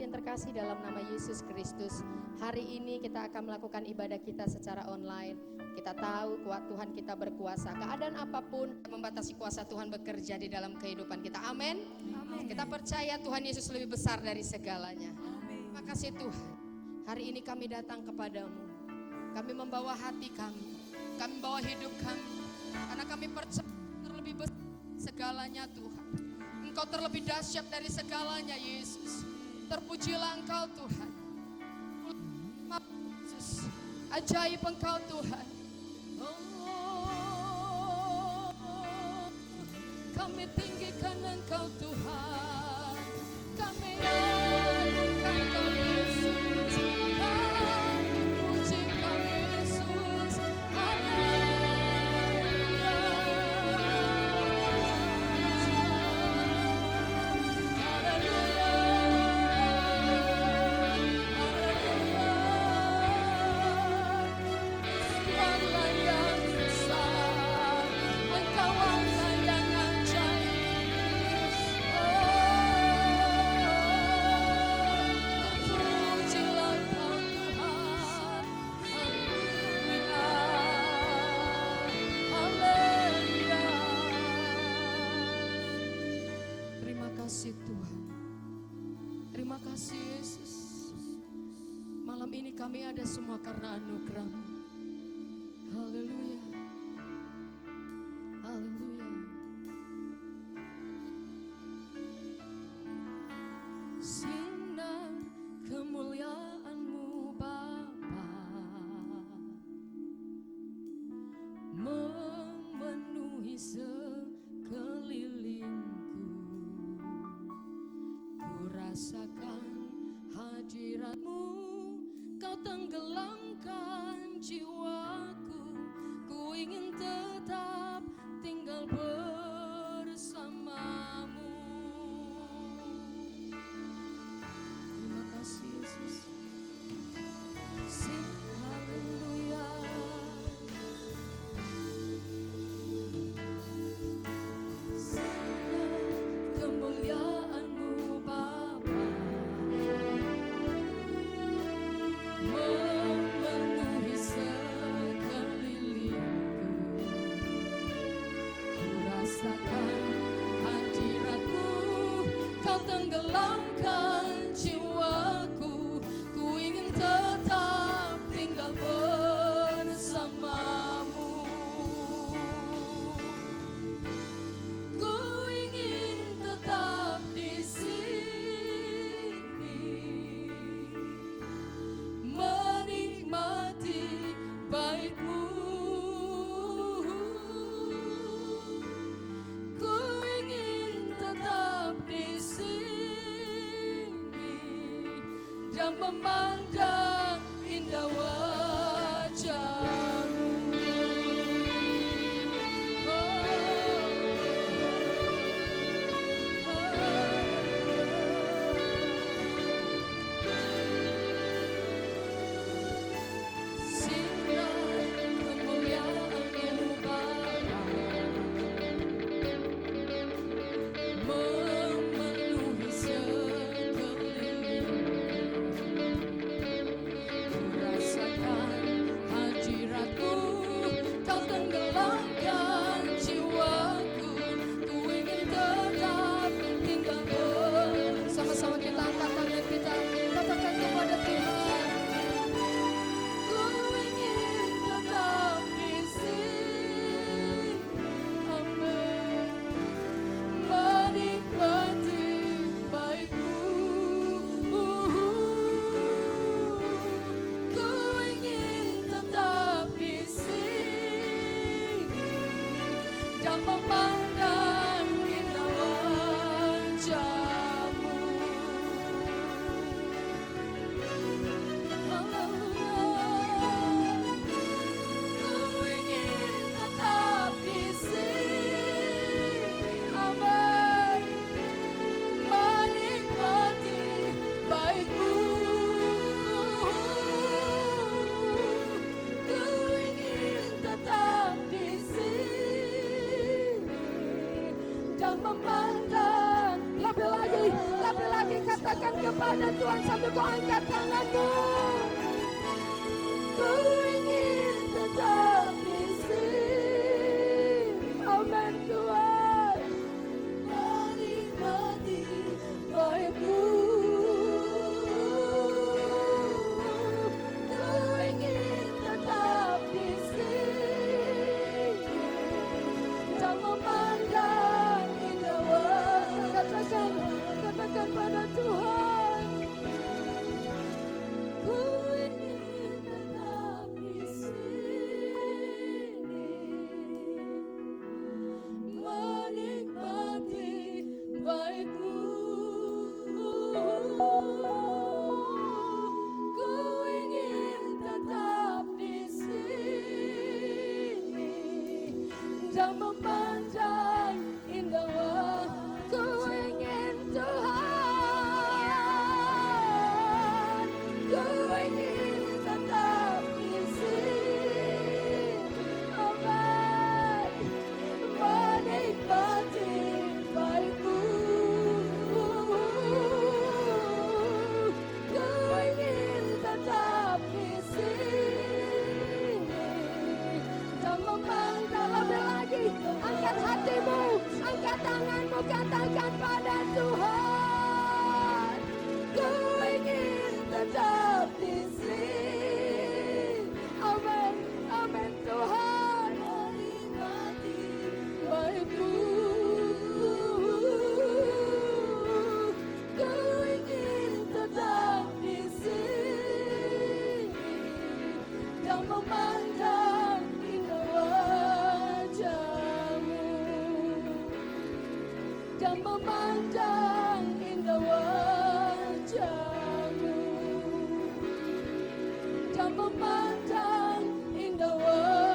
yang terkasih dalam nama Yesus Kristus, hari ini kita akan melakukan ibadah kita secara online. Kita tahu kuat Tuhan kita berkuasa. Keadaan apapun membatasi kuasa Tuhan bekerja di dalam kehidupan kita. Amin. Kita percaya Tuhan Yesus lebih besar dari segalanya. Terima kasih Tuhan. Hari ini kami datang kepadamu. Kami membawa hati kami. Kami membawa hidup kami. Karena kami percaya terlebih besar segalanya Tuhan. Engkau terlebih dahsyat dari segalanya Yesus. Terpujilah Engkau Tuhan. Yesus, ajaib Engkau Tuhan. Oh, kami tinggikan Engkau Tuhan. Kami agungkan Engkau Yesus. Kami puji Engkau Yesus. Terima kasih Yesus. Malam ini kami ada semua karena anugerah-Mu. Haleluya. Haleluya. Sinar kemuliaan-Mu Bapa memenuhi sekelilingku. Rasakan hadirat-Mu, Kau tenggelamkan jiwaku. Ku ingin tetap tinggal bersama-Mu. Terima kasih Yesus. Sing haleluya. Tenggelamkan jiwaku, ku ingin tetap tinggal bersama-Mu. Ku ingin tetap di sini, menikmati bait-Mu. Ku ingin tetap di dan memandang indah wajah-Mu. Sinar kemuliaan-Mu Bapa memenuhi sekeliling. Rasakan hadirat katakan kepada Tuhan sambil kau angkat tanganmu. Ku ingin tetap di sini. Amin Tuhan. Menikmati baik-Mu. Ku ingin tetap di sini dan memandang indah wajah. Katakan pada Tuhan. Ku ingin tetap di sini menikmati baik-Mu. Ku ingin tetap di sini dan memandang indah wajah. Ku ingin Tuhan, ku ingin tetap di sini. Amin. Menikmati baik-Mu. Ku ingin tetap di sini dan memandang. Lebih lagi, angkat hatimu, angkat tanganmu, katakan pada Tuhan. Ku ingin tetap di sini. Amin, amin Tuhan. Menikmati baik-Mu. Ku ingin tetap di sini dan memandang indah wajah-Mu. Dan memandang indah wajah-Mu. Dan memandang indah wajah-Mu.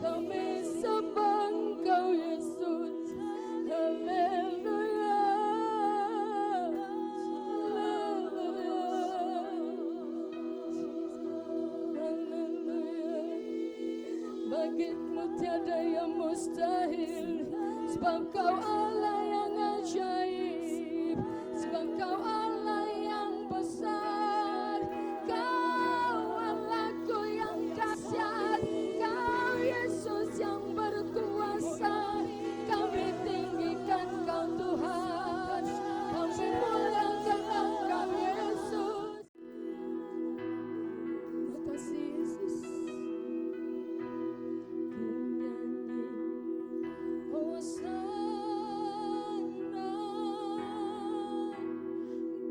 Kami sembah Engkau Yesus. mustahil, sebab Kau Allah yang ajaib, sebab Kau Allah yang besar, Kau Allahku yang dahsyat, Kau Yesus yang berkuasa. Kami tinggikan Kau Tuhan, kami muliakan Engkau Yesus. Terima kasih Yesus. Hosana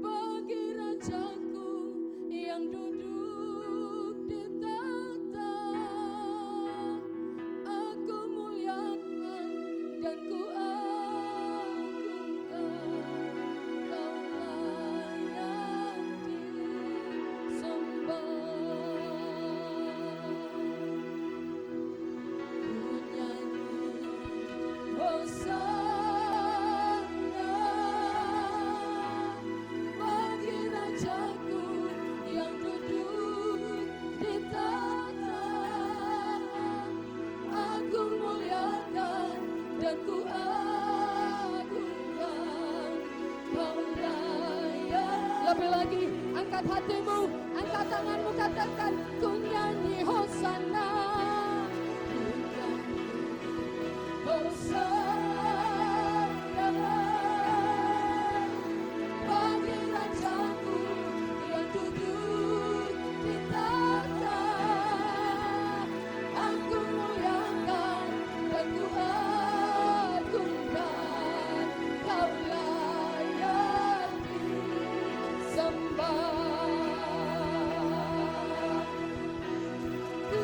bagi Rajaku yang duduk di tahta. Aku muliakan dan ku agungkan, Kau layak disembah. Ku nyanyi Hosana bagi Rajaku yang duduk di tahta. Aku muliakan dan ku agungkan, Kau layak. Lebih lagi, angkat hatimu, angkat tanganmu, katakan ku nyanyi Hosana. Hosana bagi Rajaku yang duduk di tahta. Aku muliakan dan ku agungkan, Kau layak disembah. Ku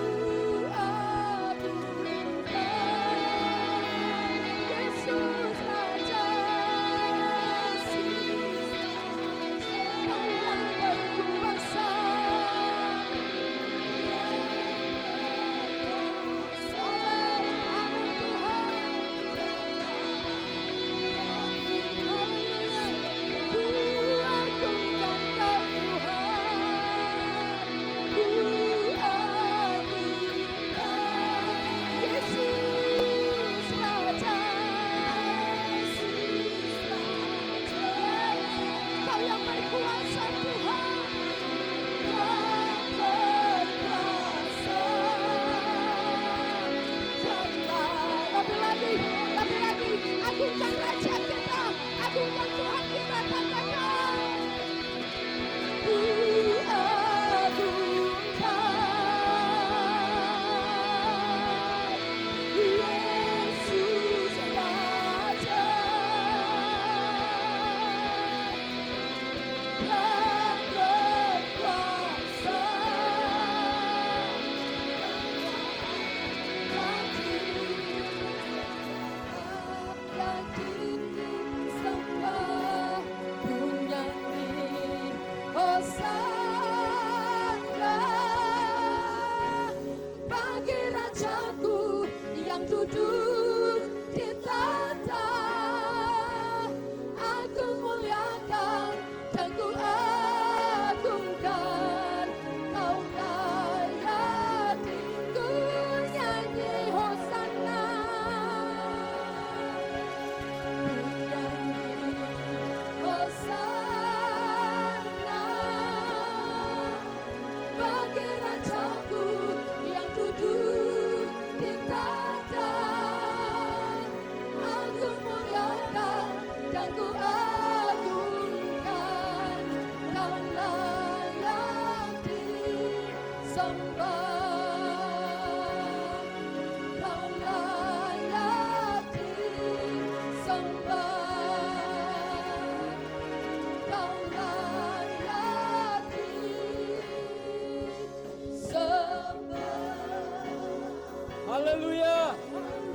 Haleluya,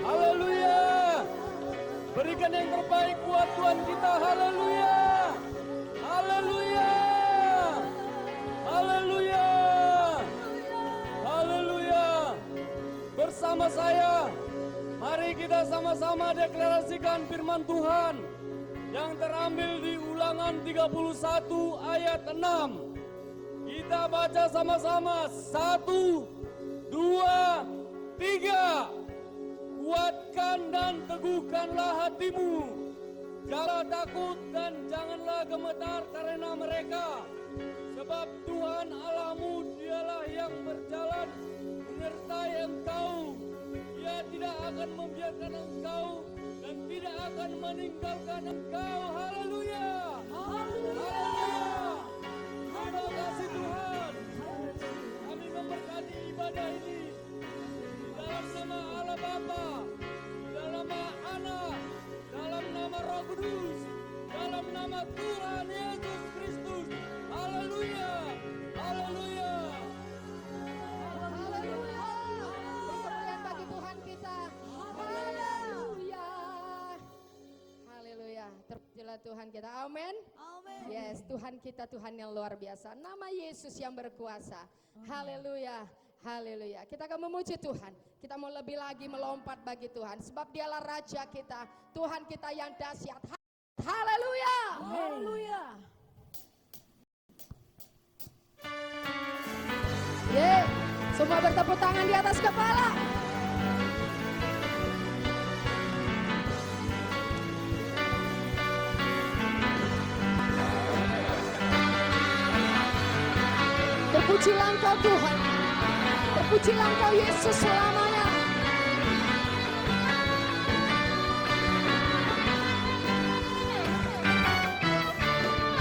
haleluya. Berikan yang terbaik buat Tuhan kita, haleluya, haleluya, haleluya, haleluya. Bersama saya, mari kita sama-sama deklarasikan firman Tuhan yang terambil di Ulangan 31 ayat 6. Kita baca sama-sama, 1, 2, 3. kuatkan dan teguhkanlah hatimu. Janganlah takut dan janganlah gemetar karena mereka. Sebab Tuhan Allahmu dialah yang berjalan menyertai engkau. Dia tidak akan membiarkan engkau dan tidak akan meninggalkan engkau. Haleluya. Haleluya. Terima kasih Tuhan. Kami memberkati ibadah ini di dalam nama Allah Bapa, di dalam nama Anak, dalam nama Roh Kudus, dalam nama Tuhan Yesus Kristus. Haleluya. Haleluya. Haleluya. Kemuliaan bagi Tuhan kita. Haleluya. Haleluya. Terpujilah Tuhan kita. Amin. Yes, Tuhan kita Tuhan yang luar biasa. Nama Yesus yang berkuasa. Haleluya. Haleluya. Kita akan memuji Tuhan. Kita mau lebih lagi melompat bagi Tuhan. Sebab dialah Raja kita. Tuhan kita yang dahsyat. Haleluya. Haleluya. Yeay. Semua bertepuk tangan di atas kepala. Terpujilah Engkau Tuhan. Terpujilah Engkau Yesus selamanya.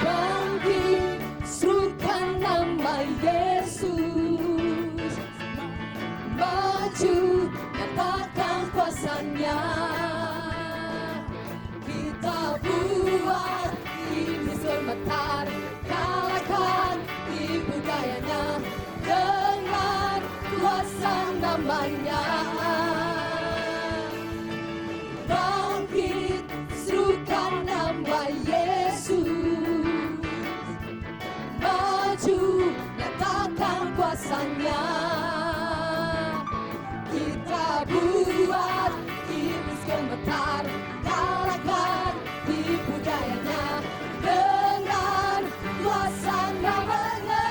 Bangkit, serukan nama Yesus. Maju, nyatakan kuasanya. Kita buat iblis gemetar, kalahkan tipu dayanya dengan kuasa namanya. Bangkit, serukan nama Yesus. Maju, nyatakan kuasanya. Kita buat iblis gemetar, kalahkan tipu dayanya dengan kuasa namanya.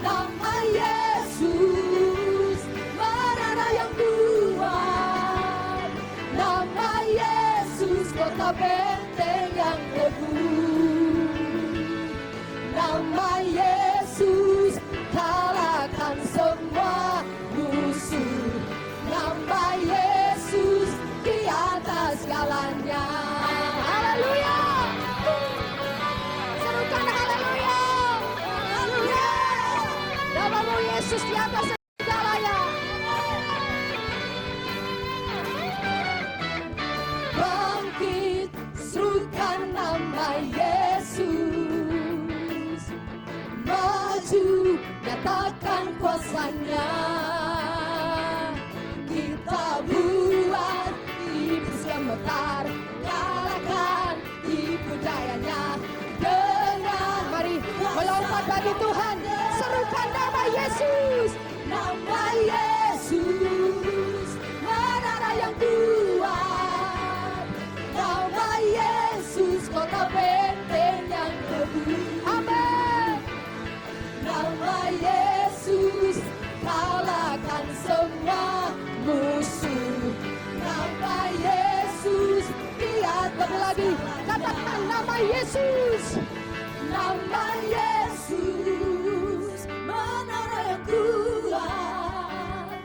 Nama Yesus, menara yang kuat. Nama Yesus, kota benteng yang teguh. Nama Yesus, kalahkan semua musuh. Nama Yesus, di atas segalanya. Haleluya. Serukan haleluya. Haleluya. Namamu Yesus di atas segalanya. Bangkit, serukan nama Yesus. Maju, nyatakan kuasanya. Kita buat iblis gemetar, kalahkan tipu dayanya dengan mari melompat bagi Tuhan. Serukan nama Yesus. Nama Yesus, menara yang kuat. Nama Yesus, kota benteng yang teguh. Amin. Nama Yesus, kalahkan semua musuh. Nama Yesus, lihat lagi, katakan nama Yesus. Nama Yesus, menara yang kuat.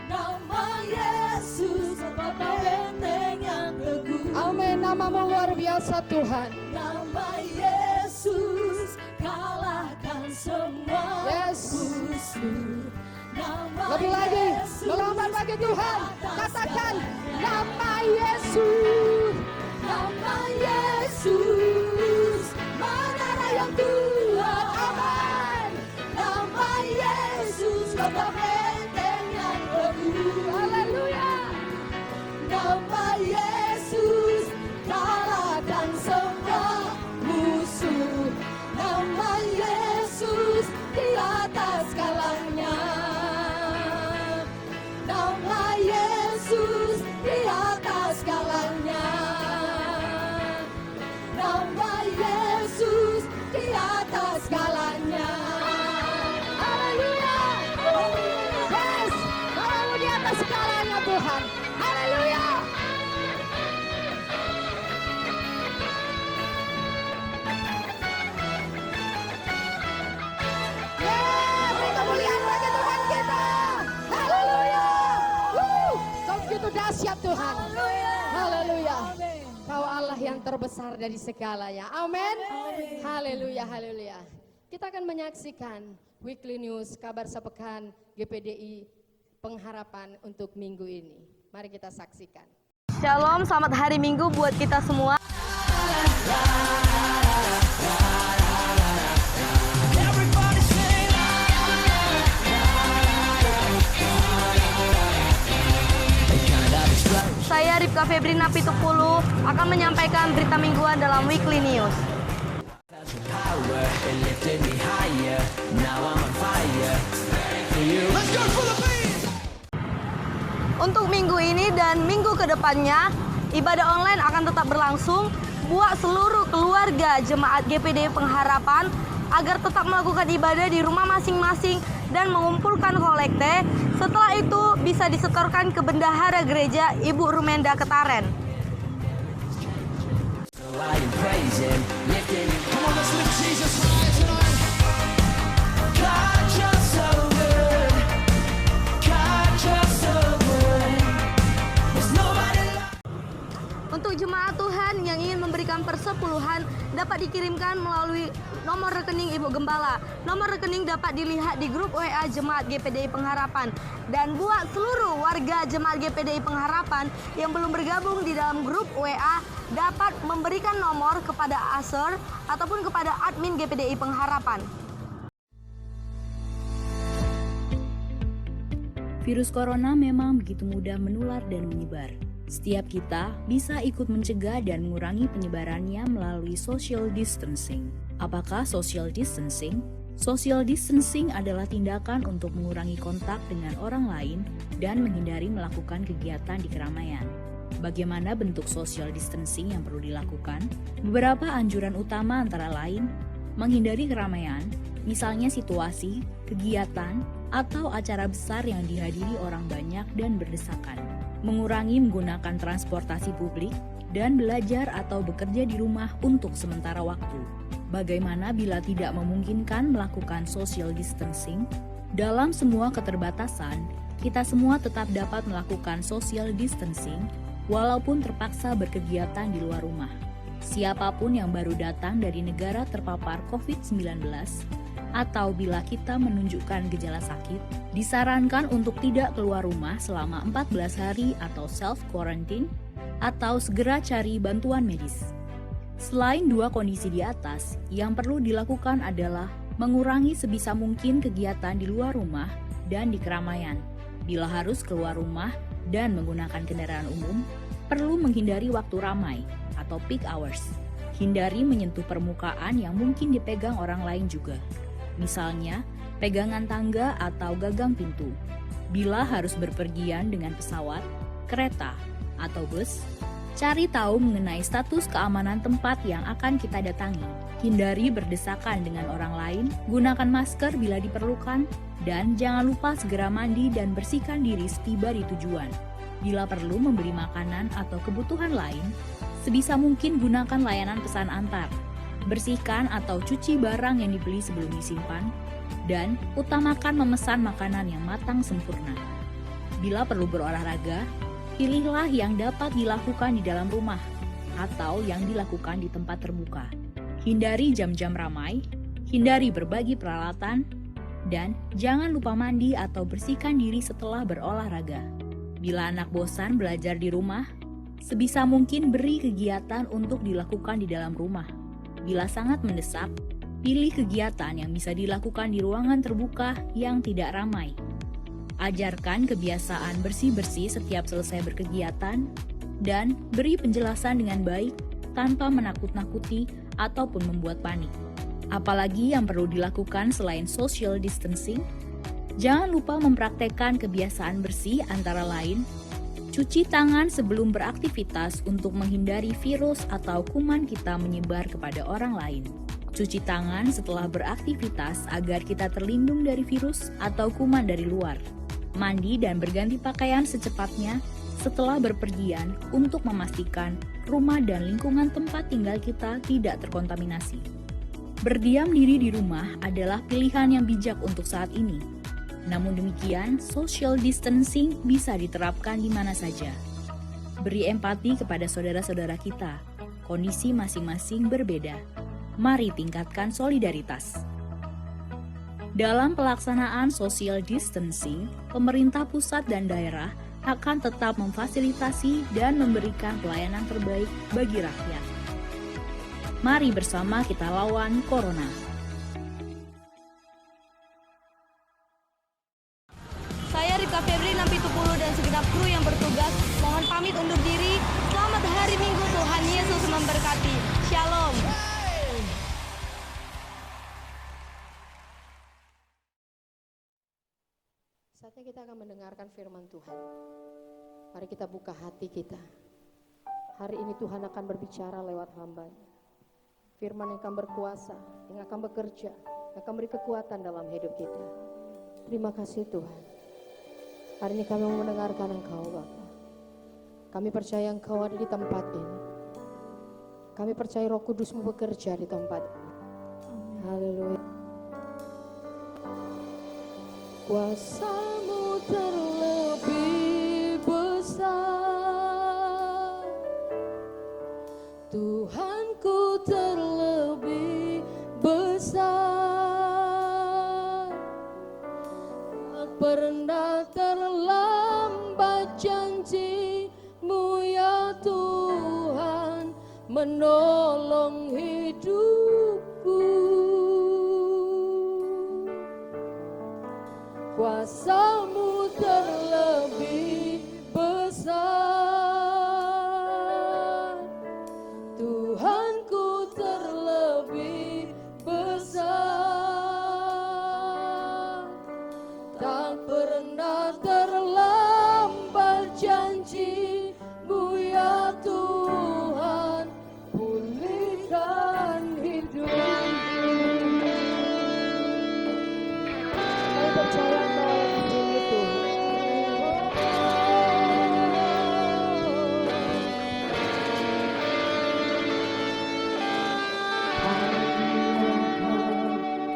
Nama Yesus, kota benteng yang teguh. Amin, namamu luar biasa Tuhan. Nama Yesus, kalahkan semua musuh. Lebih lagi, melompat bagi Tuhan. Katakan nama Yesus. Nama Yesus, menara yang kuat. Amin. Nama Yesus, kota benteng yang teguh. Haleluya. Nama Yesus, kalahkan semua musuh. Nama Yesus, di atas segalanya. Nama Yesus, di atas segalanya. begitu dahsyat Tuhan. Haleluya. Kau Allah yang terbesar dari segalanya. Amin. Haleluya, haleluya. Kita akan menyaksikan Weekly News, kabar sepekan GPDI Pengharapan untuk minggu ini. Mari kita saksikan. Shalom, selamat hari Minggu buat kita semua. Saya Ripka Febrina Pitupulu akan menyampaikan berita mingguan dalam Weekly News. Untuk minggu ini dan minggu kedepannya, ibadah online akan tetap berlangsung buat seluruh keluarga jemaat GPD Pengharapan agar tetap melakukan ibadah di rumah masing-masing dan mengumpulkan kolekte. Setelah itu bisa disetorkan ke Bendahara Gereja Ibu Rumenda Ketaren. Untuk jemaat Tuhan yang ingin memberikan persepuluhan dapat dikirimkan melalui nomor rekening Ibu Gembala. Nomor rekening dapat dilihat di grup WA Jemaat GPDI Pengharapan. Dan buat seluruh warga Jemaat GPDI Pengharapan yang belum bergabung di dalam grup WA dapat memberikan nomor kepada Aser ataupun kepada admin GPDI Pengharapan. Virus corona memang begitu mudah menular dan menyebar. Setiap kita bisa ikut mencegah dan mengurangi penyebarannya melalui social distancing. Apakah social distancing? Social distancing adalah tindakan untuk mengurangi kontak dengan orang lain dan menghindari melakukan kegiatan di keramaian. Bagaimana bentuk social distancing yang perlu dilakukan? Beberapa anjuran utama antara lain, menghindari keramaian, misalnya situasi, kegiatan, atau acara besar yang dihadiri orang banyak dan berdesakan. Mengurangi menggunakan transportasi publik, dan belajar atau bekerja di rumah untuk sementara waktu. Bagaimana bila tidak memungkinkan melakukan social distancing? Dalam semua keterbatasan, kita semua tetap dapat melakukan social distancing walaupun terpaksa berkegiatan di luar rumah. Siapapun yang baru datang dari negara terpapar COVID-19 atau bila kita menunjukkan gejala sakit, disarankan untuk tidak keluar rumah selama 14 hari atau self-quarantine atau segera cari bantuan medis. Selain dua kondisi di atas, yang perlu dilakukan adalah mengurangi sebisa mungkin kegiatan di luar rumah dan di keramaian. Bila harus keluar rumah dan menggunakan kendaraan umum, perlu menghindari waktu ramai atau peak hours. Hindari menyentuh permukaan yang mungkin dipegang orang lain juga. Misalnya, pegangan tangga atau gagang pintu. Bila harus berpergian dengan pesawat, kereta, atau bus, cari tahu mengenai status keamanan tempat yang akan kita datangi. Hindari berdesakan dengan orang lain, gunakan masker bila diperlukan, dan jangan lupa segera mandi dan bersihkan diri setiba di tujuan. Bila perlu membeli makanan atau kebutuhan lain, sebisa mungkin gunakan layanan pesan antar. Bersihkan atau cuci barang yang dibeli sebelum disimpan, dan utamakan memesan makanan yang matang sempurna. Bila perlu berolahraga, pilihlah yang dapat dilakukan di dalam rumah atau yang dilakukan di tempat terbuka. Hindari jam-jam ramai, hindari berbagi peralatan, dan jangan lupa mandi atau bersihkan diri setelah berolahraga. Bila anak bosan belajar di rumah, sebisa mungkin beri kegiatan untuk dilakukan di dalam rumah. Bila sangat mendesak, pilih kegiatan yang bisa dilakukan di ruangan terbuka yang tidak ramai. Ajarkan kebiasaan bersih-bersih setiap selesai berkegiatan, dan beri penjelasan dengan baik tanpa menakut-nakuti ataupun membuat panik. Apalagi yang perlu dilakukan selain social distancing, jangan lupa mempraktekkan kebiasaan bersih antara lain, cuci tangan sebelum beraktivitas untuk menghindari virus atau kuman kita menyebar kepada orang lain. Cuci tangan setelah beraktivitas agar kita terlindung dari virus atau kuman dari luar. Mandi dan berganti pakaian secepatnya setelah berpergian untuk memastikan rumah dan lingkungan tempat tinggal kita tidak terkontaminasi. Berdiam diri di rumah adalah pilihan yang bijak untuk saat ini. Namun demikian, social distancing bisa diterapkan di mana saja. Beri empati kepada saudara-saudara kita. Kondisi masing-masing berbeda. Mari tingkatkan solidaritas. Dalam pelaksanaan social distancing, pemerintah pusat dan daerah akan tetap memfasilitasi dan memberikan pelayanan terbaik bagi rakyat. Mari bersama kita lawan Corona. Saya Rika Febri, Nampitupulu dan segenap kru yang bertugas mohon pamit undur diri. Selamat hari Minggu, Tuhan Yesus memberkati. Shalom. Saatnya kita akan mendengarkan firman Tuhan. Mari kita buka hati kita. Hari ini Tuhan akan berbicara lewat hamba-Nya. Firman yang akan berkuasa, yang akan bekerja, yang akan beri kekuatan dalam hidup kita. Terima kasih Tuhan. Hari ini kami mau mendengarkan Engkau Bapa. Kami percaya Engkau ada di tempat ini. Kami percaya Roh Kudus-Mu bekerja di tempat ini. Haleluya. Kuasa-Mu terlebih besar, Tuhanku terlebih besar. Tak pernah terlambat janji-Mu ya Tuhan menolong hidupku. Kuasa-Mu terlebih besar, Tuhanku terlebih besar. Tak pernah terlambat janji-Mu ya Tuhan, pulihkan hidupku. Kami percaya Engkau di sini Tuhan.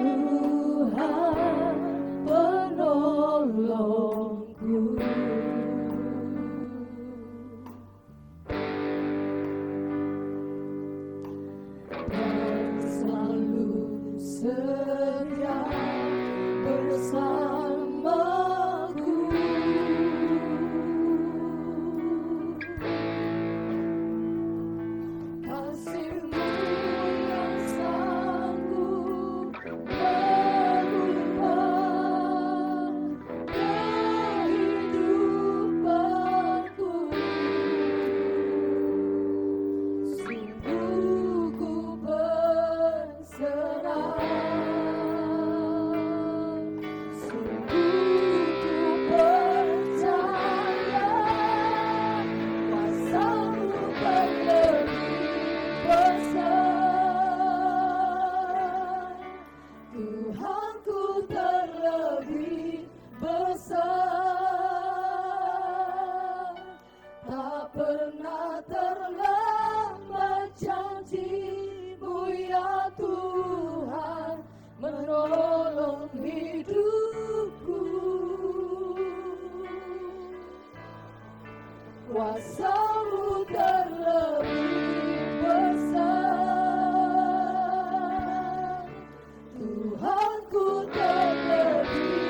Tuhan penolongku. Dan selalu setia bersamaku. Kasih-Mu yang sanggup mengubah kehidupanku. Sungguh ku berserah. Tuhanku terlebih besar, tak pernah terlambat janji-Mu ya Tuhan menolong hidupku. Kuasa-Mu terlebih besar, Tuhanku terlebih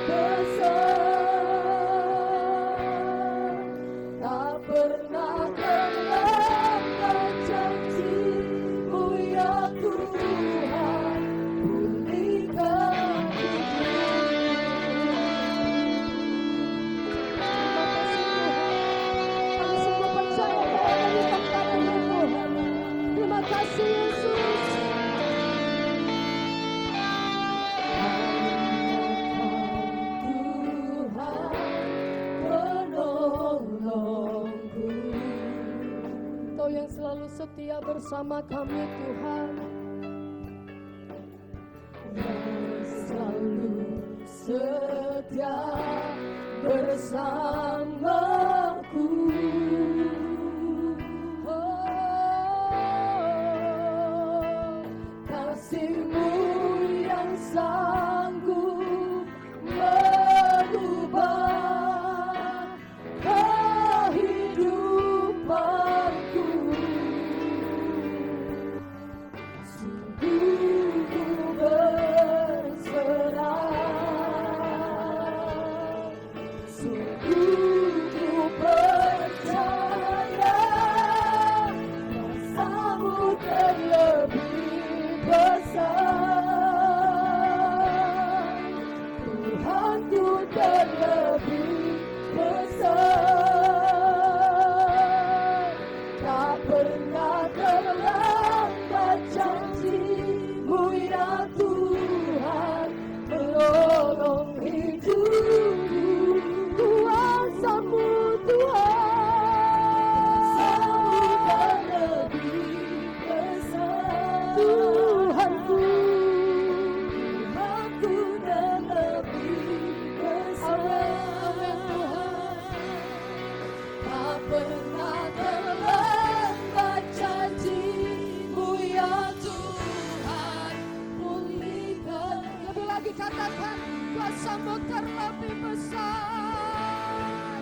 besar. Tak pernah terlambat janji-Mu ya Tuhan, pulihkan Terima kasih Yesus. Engkau yang selalu setia bersama kami Tuhan, yang selalu setia bersamaku. Kasih-Mu yang sanggup tak pernah terlambat janji-Mu ya Tuhan. Pulihkan, lebih lagi katakan, kuasa-Mu terlebih besar,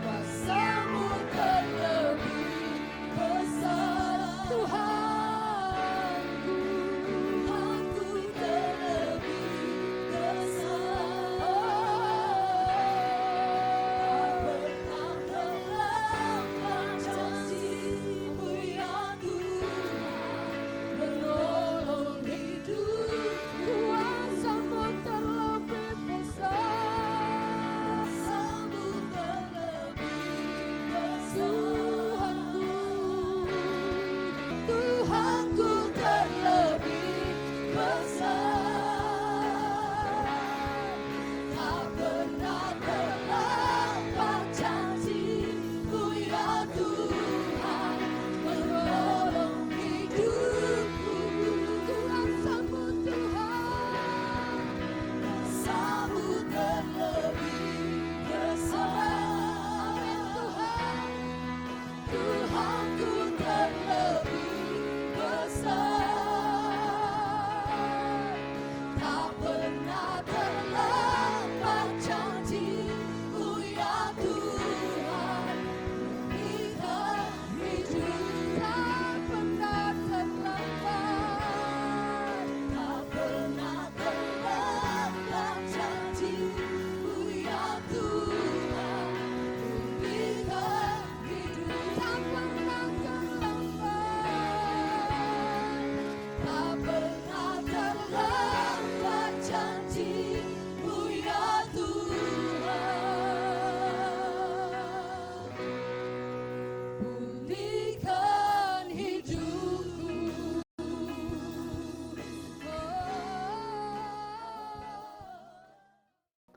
kuasa-Mu terlebih besar. Tuhanku, Tuhanku terlebih besar. Tak pernah terlambat janji-Mu ya Tuhan, menolong hidup. Kuasa-Mu terlebih besar, kuasa-Mu terlebih besar. Tuhanku terlebih besar, tak pernah terlambat janji-Mu ya Tuhan, menolong hidupku. Kuasa-Mu Tuhan, kuasa-Mu terlebih besar. Amin Tuhan, Tuhanku terlebih besar, tak pernah terlambat janji-Mu ya Tuhan, berikan hidup. Tak pernah terlambat, tak pernah terlambat janji-Mu ya Tuhan, berikan hidup. Tak pernah terlambat, tak pernah terlambat janji-Mu ya Tuhan, pulihkan hidupku.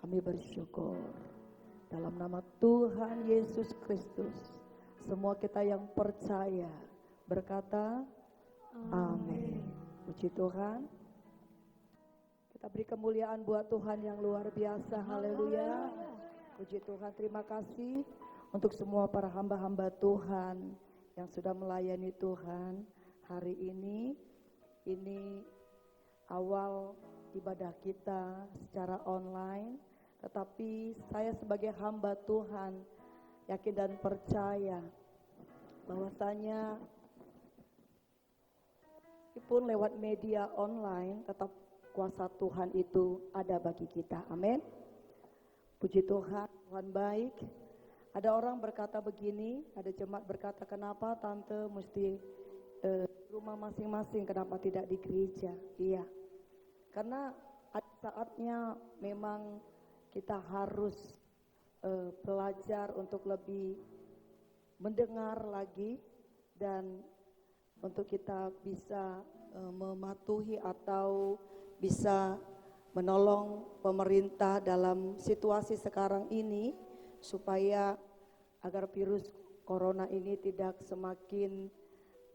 Kami bersyukur dalam nama Tuhan Yesus Kristus. Semua kita yang percaya berkata amin. Puji Tuhan. Kita beri kemuliaan buat Tuhan yang luar biasa. Haleluya. Puji Tuhan, terima kasih untuk semua para hamba-hamba Tuhan yang sudah melayani Tuhan hari ini. Ini awal ibadah kita secara online, tetapi saya sebagai hamba Tuhan yakin dan percaya bahwasanya meskipun lewat media online tetap kuasa Tuhan itu ada bagi kita. Amin. Puji Tuhan, Tuhan baik. Ada orang berkata begini, ada jemaat berkata, kenapa tante mesti rumah masing-masing, kenapa tidak di gereja? Iya, karena ada saatnya memang kita harus belajar untuk lebih mendengar lagi dan untuk kita bisa mematuhi atau bisa menolong pemerintah dalam situasi sekarang ini supaya agar virus corona ini tidak semakin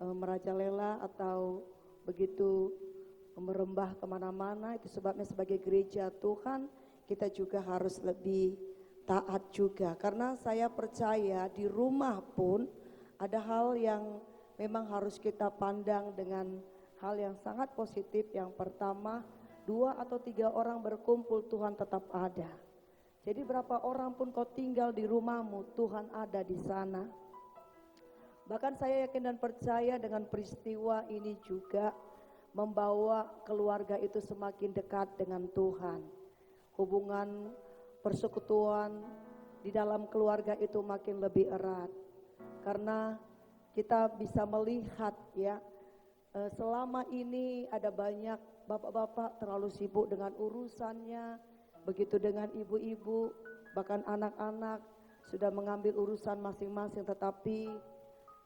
merajalela atau begitu merembah kemana-mana. Itu sebabnya sebagai gereja Tuhan kita juga harus lebih taat juga, karena saya percaya di rumah pun ada hal yang memang harus kita pandang dengan hal yang sangat positif. Yang pertama, 2 atau 3 orang berkumpul, Tuhan tetap ada. Jadi berapa orang pun kau tinggal di rumahmu, Tuhan ada di sana. Bahkan saya yakin dan percaya dengan peristiwa ini juga membawa keluarga itu semakin dekat dengan Tuhan. Hubungan persekutuan di dalam keluarga itu makin lebih erat. Karena kita bisa melihat ya, selama ini ada banyak bapak-bapak terlalu sibuk dengan urusannya, begitu dengan ibu-ibu, bahkan anak-anak sudah mengambil urusan masing-masing. Tetapi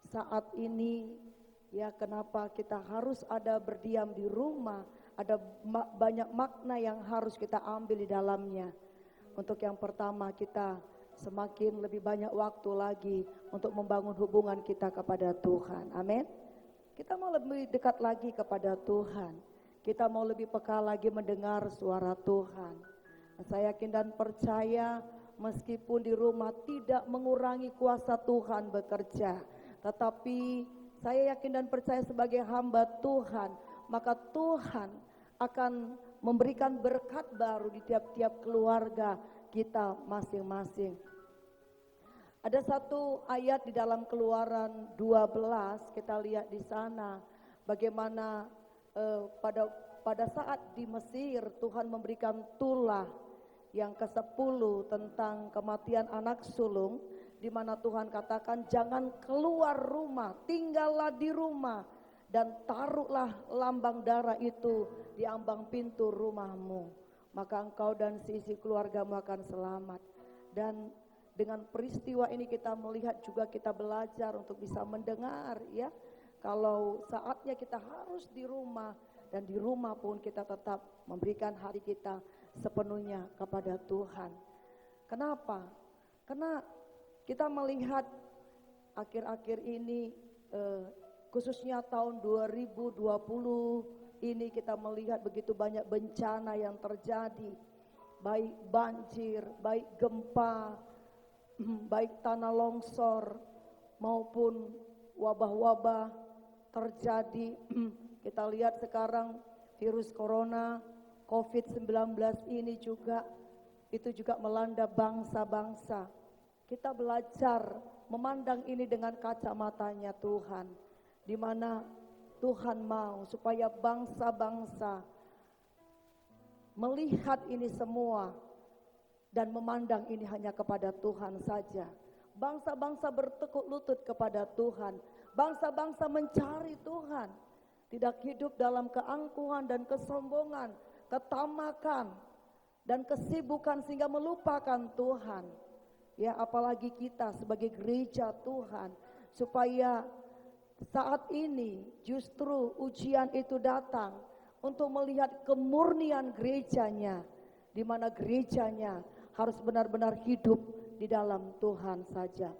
saat ini ya, kenapa kita harus ada berdiam di rumah, ada banyak makna yang harus kita ambil di dalamnya. Untuk yang pertama, kita semakin lebih banyak waktu lagi untuk membangun hubungan kita kepada Tuhan. Amin. Kita mau lebih dekat lagi kepada Tuhan. Kita mau lebih peka lagi mendengar suara Tuhan. Saya yakin dan percaya meskipun di rumah tidak mengurangi kuasa Tuhan bekerja. Tetapi saya yakin dan percaya sebagai hamba Tuhan, maka Tuhan akan memberikan berkat baru di tiap-tiap keluarga kita masing-masing. Ada satu ayat di dalam Keluaran 12, kita lihat di sana bagaimana pada saat di Mesir Tuhan memberikan tulah yang ke-10 tentang kematian anak sulung, di mana Tuhan katakan jangan keluar rumah, tinggallah di rumah dan taruhlah lambang darah itu di ambang pintu rumahmu, maka engkau dan seisi keluargamu akan selamat. Dan dengan peristiwa ini kita melihat juga, kita belajar untuk bisa mendengar ya, kalau saatnya kita harus di rumah, dan di rumah pun kita tetap memberikan hati kita sepenuhnya kepada Tuhan. Kenapa? Karena kita melihat akhir-akhir ini, khususnya tahun 2020 ini, kita melihat begitu banyak bencana yang terjadi, baik banjir, baik gempa, baik tanah longsor maupun wabah-wabah terjadi. Kita lihat sekarang virus corona COVID-19 ini juga, itu juga melanda bangsa-bangsa. Kita belajar memandang ini dengan kacamatanya Tuhan, di mana Tuhan mau supaya bangsa-bangsa melihat ini semua dan memandang ini hanya kepada Tuhan saja. Bangsa-bangsa bertekuk lutut kepada Tuhan, bangsa-bangsa mencari Tuhan, tidak hidup dalam keangkuhan dan kesombongan, ketamakan dan kesibukan sehingga melupakan Tuhan. Ya, apalagi kita sebagai gereja Tuhan, supaya saat ini justru ujian itu datang untuk melihat kemurnian gerejanya, di mana gerejanya harus benar-benar hidup di dalam Tuhan saja.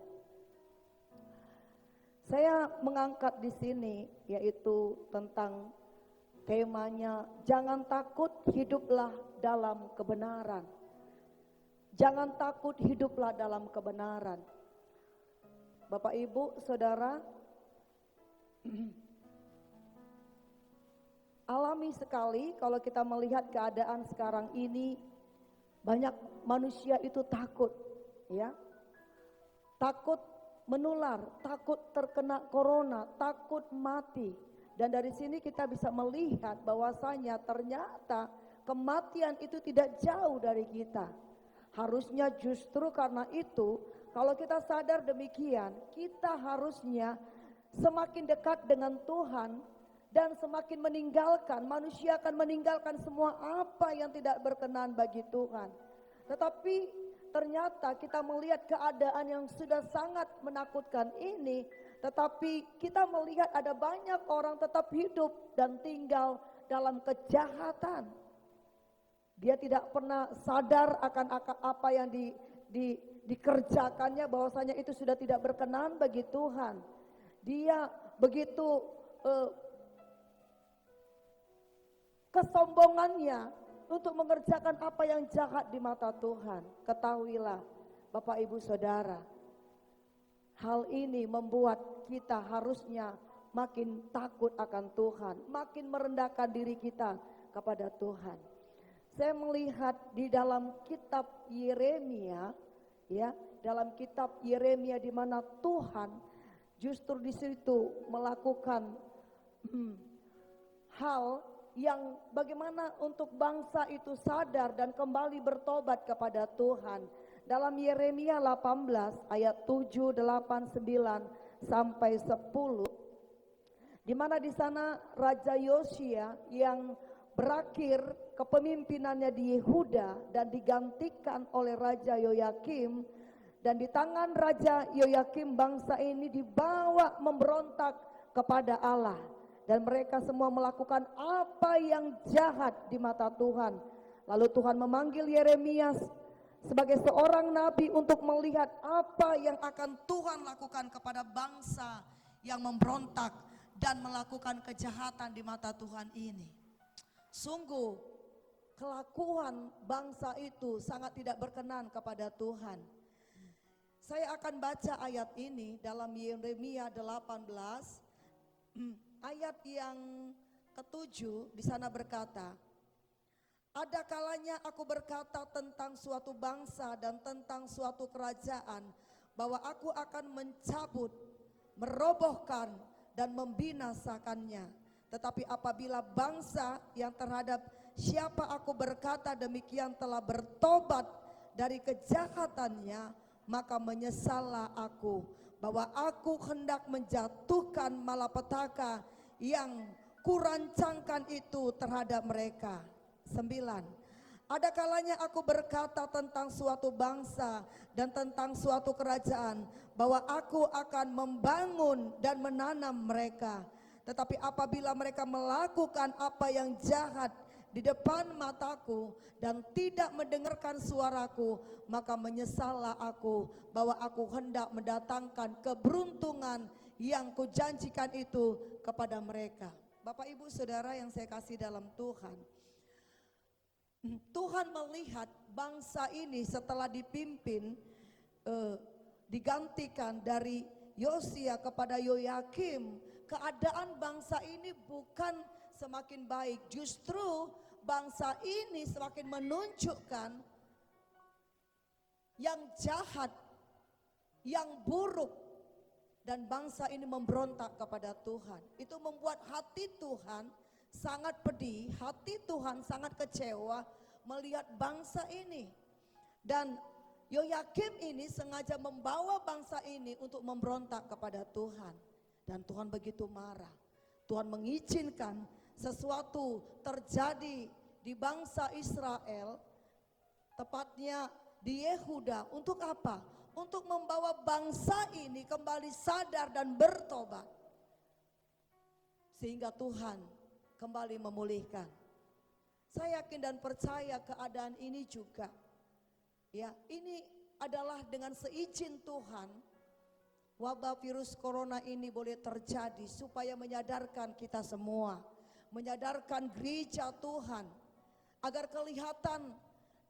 Saya mengangkat di sini yaitu tentang temanya, jangan takut, hiduplah dalam kebenaran. Jangan takut, hiduplah dalam kebenaran. Bapak Ibu, Saudara, alami sekali kalau kita melihat keadaan sekarang ini, banyak manusia itu takut, ya. Takut menular, takut terkena corona, takut mati. Dan dari sini kita bisa melihat bahwasanya ternyata kematian itu tidak jauh dari kita. Harusnya justru karena itu, kalau kita sadar demikian, kita harusnya semakin dekat dengan Tuhan dan semakin meninggalkan, manusia akan meninggalkan semua apa yang tidak berkenan bagi Tuhan. Tetapi ternyata kita melihat keadaan yang sudah sangat menakutkan ini, tetapi kita melihat ada banyak orang tetap hidup dan tinggal dalam kejahatan. Dia tidak pernah sadar akan apa yang dikerjakannya, bahwasanya itu sudah tidak berkenan bagi Tuhan. Dia begitu kesombongannya untuk mengerjakan apa yang jahat di mata Tuhan. Ketahuilah Bapak Ibu Saudara, hal ini membuat kita harusnya makin takut akan Tuhan, makin merendahkan diri kita kepada Tuhan. Saya melihat di dalam kitab Yeremia, ya, dalam kitab Yeremia di mana Tuhan justru di situ melakukan hal yang bagaimana untuk bangsa itu sadar dan kembali bertobat kepada Tuhan. Dalam Yeremia 18 ayat 7, 8, 9 sampai 10, di mana di sana Raja Yosia yang berakhir kepemimpinannya di Yehuda dan digantikan oleh Raja Yoyakim, dan di tangan Raja Yoyakim bangsa ini dibawa memberontak kepada Allah, dan mereka semua melakukan apa yang jahat di mata Tuhan. Lalu Tuhan memanggil Yeremia sebagai seorang nabi untuk melihat apa yang akan Tuhan lakukan kepada bangsa yang memberontak dan melakukan kejahatan di mata Tuhan ini. Sungguh kelakuan bangsa itu sangat tidak berkenan kepada Tuhan. Saya akan baca ayat ini dalam Yeremia 18 ayat yang ke-7. Di sana berkata, ada kalanya aku berkata tentang suatu bangsa dan tentang suatu kerajaan, bahwa aku akan mencabut, merobohkan dan membinasakannya. Tetapi apabila bangsa yang terhadap siapa aku berkata demikian telah bertobat dari kejahatannya, maka menyesallah aku bahwa aku hendak menjatuhkan malapetaka yang kurancangkan itu terhadap mereka. 9. Ada kalanya aku berkata tentang suatu bangsa dan tentang suatu kerajaan, bahwa aku akan membangun dan menanam mereka. Tetapi apabila mereka melakukan apa yang jahat di depan mataku dan tidak mendengarkan suaraku, maka menyesallah aku bahwa aku hendak mendatangkan keberuntungan yang kujanjikan itu kepada mereka. Bapak Ibu Saudara yang saya kasih dalam Tuhan, Tuhan melihat bangsa ini setelah dipimpin digantikan dari Yosia kepada Yoyakim, keadaan bangsa ini bukan semakin baik, justru bangsa ini semakin menunjukkan yang jahat, yang buruk, dan bangsa ini memberontak kepada Tuhan. Itu membuat hati Tuhan sangat pedih, hati Tuhan sangat kecewa melihat bangsa ini. Dan Yoyakim ini sengaja membawa bangsa ini untuk memberontak kepada Tuhan. Dan Tuhan begitu marah. Tuhan mengizinkan sesuatu terjadi di bangsa Israel, tepatnya di Yehuda. Untuk apa? Untuk membawa bangsa ini kembali sadar dan bertobat, sehingga Tuhan kembali memulihkan. Saya yakin dan percaya keadaan ini juga, ya, ini adalah dengan seizin Tuhan wabah virus corona ini boleh terjadi supaya menyadarkan kita semua, menyadarkan gereja Tuhan, agar kelihatan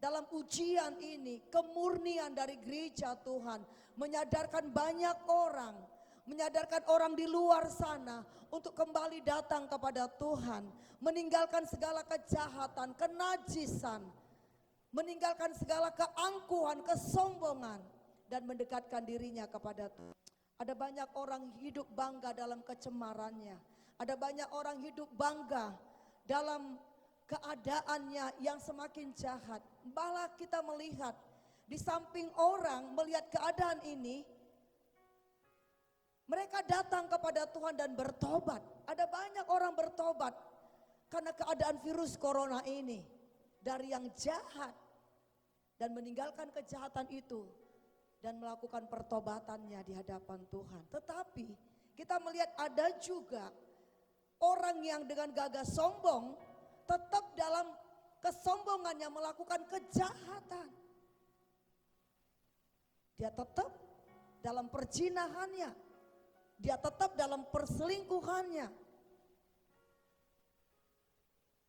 dalam ujian ini kemurnian dari gereja Tuhan, menyadarkan banyak orang, menyadarkan orang di luar sana untuk kembali datang kepada Tuhan, meninggalkan segala kejahatan, kenajisan, meninggalkan segala keangkuhan, kesombongan, dan mendekatkan dirinya kepada Tuhan. Ada banyak orang hidup bangga dalam kecemarannya, ada banyak orang hidup bangga dalam keadaannya yang semakin jahat. Malah kita melihat di samping orang melihat keadaan ini, mereka datang kepada Tuhan dan bertobat. Ada banyak orang bertobat karena keadaan virus corona ini, dari yang jahat dan meninggalkan kejahatan itu dan melakukan pertobatannya di hadapan Tuhan. Tetapi kita melihat ada juga orang yang dengan gagah sombong tetap dalam kesombongannya melakukan kejahatan. Dia tetap dalam perzinahannya, dia tetap dalam perselingkuhannya.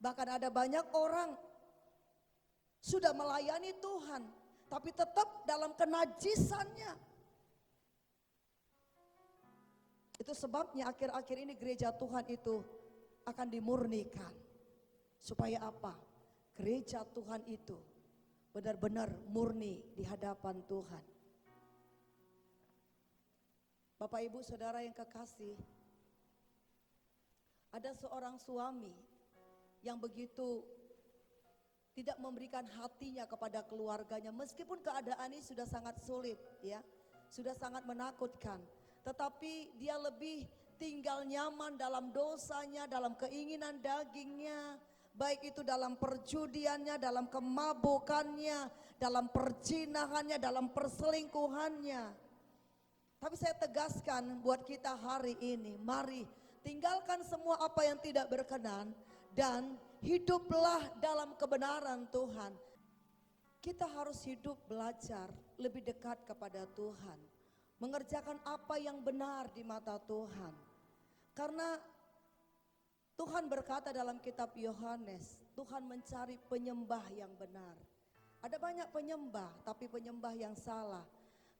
Bahkan ada banyak orang sudah melayani Tuhan, tapi tetap dalam kenajisannya. Itu sebabnya akhir-akhir ini gereja Tuhan itu akan dimurnikan. Supaya apa? Gereja Tuhan itu benar-benar murni di hadapan Tuhan. Bapak Ibu Saudara yang kekasih, ada seorang suami yang begitu tidak memberikan hatinya kepada keluarganya, meskipun keadaan ini sudah sangat sulit, ya, sudah sangat menakutkan, tetapi dia lebih tinggal nyaman dalam dosanya, dalam keinginan dagingnya, baik itu dalam perjudiannya, dalam kemabukannya, dalam perzinahannya, dalam perselingkuhannya. Tapi saya tegaskan buat kita hari ini, mari tinggalkan semua apa yang tidak berkenan dan hiduplah dalam kebenaran Tuhan. Kita harus hidup belajar lebih dekat kepada Tuhan, mengerjakan apa yang benar di mata Tuhan. Karena Tuhan berkata dalam kitab Yohanes, Tuhan mencari penyembah yang benar. Ada banyak penyembah, tapi penyembah yang salah.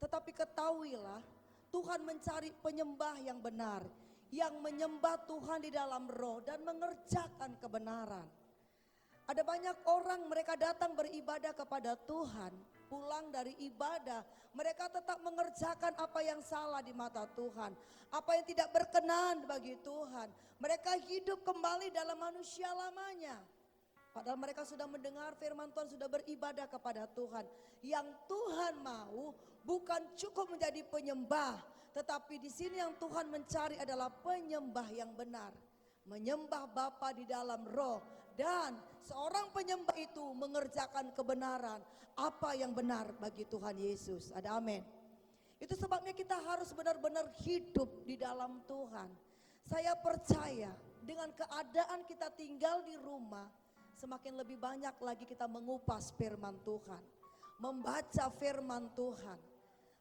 Tetapi ketahuilah, Tuhan mencari penyembah yang benar, yang menyembah Tuhan di dalam roh dan mengerjakan kebenaran. Ada banyak orang mereka datang beribadah kepada Tuhan, pulang dari ibadah, mereka tetap mengerjakan apa yang salah di mata Tuhan, apa yang tidak berkenan bagi Tuhan. Mereka hidup kembali dalam manusia lamanya. Padahal mereka sudah mendengar firman Tuhan, sudah beribadah kepada Tuhan. Yang Tuhan mau bukan cukup menjadi penyembah, tetapi di sini yang Tuhan mencari adalah penyembah yang benar. Menyembah Bapa di dalam roh, dan seorang penyembah itu mengerjakan kebenaran, apa yang benar bagi Tuhan Yesus. Ada amin. Itu sebabnya kita harus benar-benar hidup di dalam Tuhan. Saya percaya dengan keadaan kita tinggal di rumah, semakin lebih banyak lagi kita mengupas firman Tuhan, membaca firman Tuhan.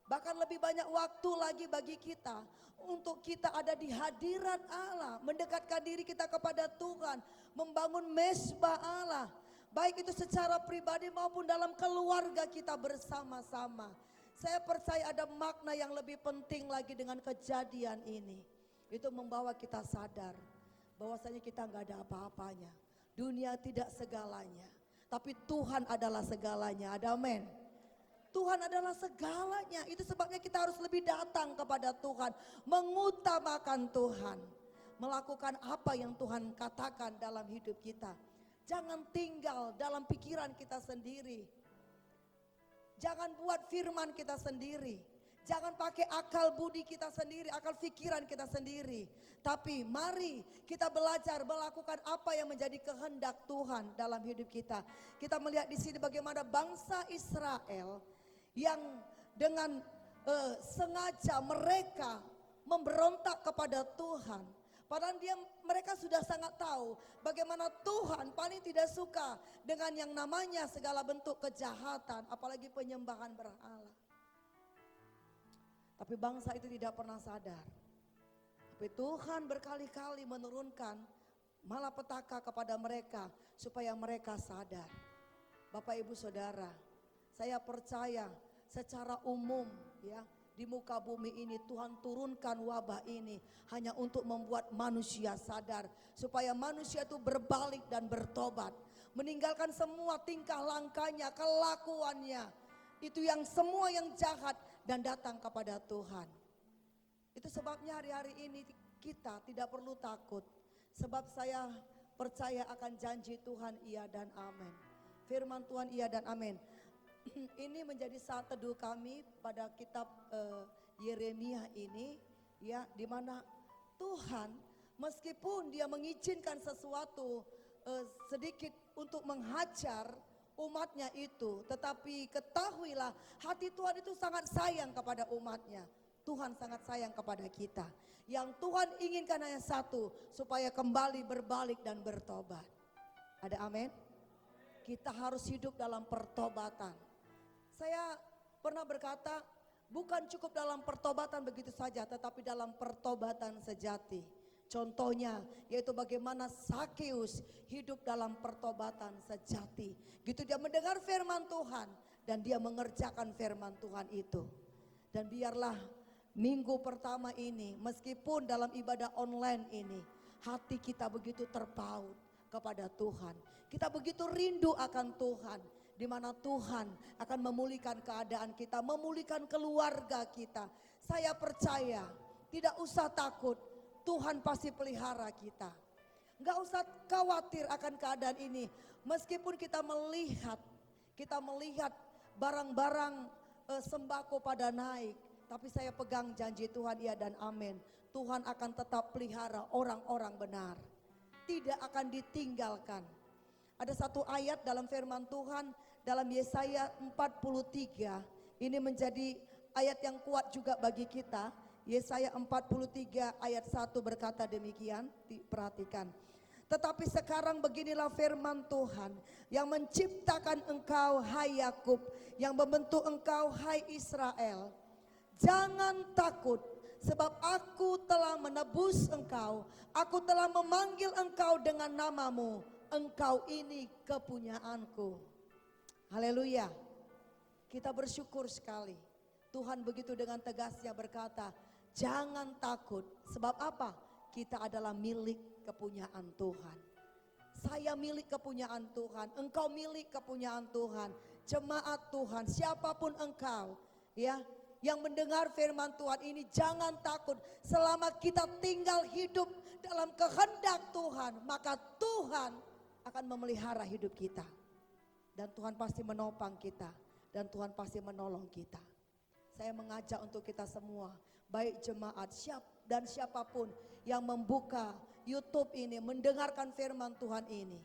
Bahkan lebih banyak waktu lagi bagi kita untuk kita ada di hadirat Allah, mendekatkan diri kita kepada Tuhan, membangun mesbah Allah. Baik itu secara pribadi maupun dalam keluarga kita bersama-sama. Saya percaya ada makna yang lebih penting lagi dengan kejadian ini. Itu membawa kita sadar bahwasanya kita nggak ada apa-apanya. Dunia tidak segalanya, tapi Tuhan adalah segalanya. Ada amin. Tuhan adalah segalanya. Itu sebabnya kita harus lebih datang kepada Tuhan, mengutamakan Tuhan, melakukan apa yang Tuhan katakan dalam hidup kita. Jangan tinggal dalam pikiran kita sendiri. Jangan buat firman kita sendiri. Jangan pakai akal budi kita sendiri, akal pikiran kita sendiri. Tapi mari kita belajar melakukan apa yang menjadi kehendak Tuhan dalam hidup kita. Kita melihat di sini bagaimana bangsa Israel yang dengan sengaja mereka memberontak kepada Tuhan. Padahal mereka sudah sangat tahu bagaimana Tuhan paling tidak suka dengan yang namanya segala bentuk kejahatan, apalagi penyembahan berhala. Tapi bangsa itu tidak pernah sadar. Tapi Tuhan berkali-kali menurunkan malapetaka kepada mereka supaya mereka sadar. Bapak Ibu Saudara, saya percaya secara umum ya, di muka bumi ini Tuhan turunkan wabah ini hanya untuk membuat manusia sadar, supaya manusia itu berbalik dan bertobat, meninggalkan semua tingkah langkahnya, kelakuannya, itu yang semua yang jahat, dan datang kepada Tuhan. Itu sebabnya hari-hari ini kita tidak perlu takut, sebab saya percaya akan janji Tuhan iya dan amin. Firman Tuhan iya dan amin. Ini menjadi saat teduh kami pada kitab Yeremia ini, ya, di mana Tuhan meskipun dia mengizinkan sesuatu sedikit untuk menghajar umatnya itu, tetapi ketahuilah hati Tuhan itu sangat sayang kepada umatnya. Tuhan sangat sayang kepada kita. Yang Tuhan inginkan hanya satu, supaya kembali berbalik dan bertobat. Ada amin? Kita harus hidup dalam pertobatan. Saya pernah berkata, bukan cukup dalam pertobatan begitu saja, tetapi dalam pertobatan sejati. Contohnya yaitu bagaimana Sakeus hidup dalam pertobatan sejati. Gitu dia mendengar firman Tuhan dan dia mengerjakan firman Tuhan itu. Dan biarlah minggu pertama ini, meskipun dalam ibadah online ini, hati kita begitu terpaut kepada Tuhan. Kita begitu rindu akan Tuhan, di mana Tuhan akan memulihkan keadaan kita, memulihkan keluarga kita. Saya percaya, tidak usah takut, Tuhan pasti pelihara kita. Enggak usah khawatir akan keadaan ini. Meskipun kita melihat barang-barang sembako pada naik, tapi saya pegang janji Tuhan iya dan amin. Tuhan akan tetap pelihara orang-orang benar, tidak akan ditinggalkan. Ada satu ayat dalam firman Tuhan dalam Yesaya 43, ini menjadi ayat yang kuat juga bagi kita. Yesaya 43 ayat 1 berkata demikian, perhatikan. Tetapi sekarang beginilah firman Tuhan yang menciptakan engkau hai Yakub, yang membentuk engkau hai Israel. Jangan takut, Sebab aku telah menebus engkau, aku telah memanggil engkau dengan namamu, engkau ini kepunyaanku. Haleluya. Kita bersyukur sekali. Tuhan begitu dengan tegasnya berkata, jangan takut. Sebab apa? Kita adalah milik kepunyaan Tuhan. Saya milik kepunyaan Tuhan, engkau milik kepunyaan Tuhan. Jemaat Tuhan, siapapun engkau, ya, yang mendengar firman Tuhan ini, jangan takut. Selama kita tinggal hidup dalam kehendak Tuhan, maka Tuhan akan memelihara hidup kita. Dan Tuhan pasti menopang kita, dan Tuhan pasti menolong kita. Saya mengajak untuk kita semua, baik jemaat dan siapapun yang membuka YouTube ini, mendengarkan firman Tuhan ini.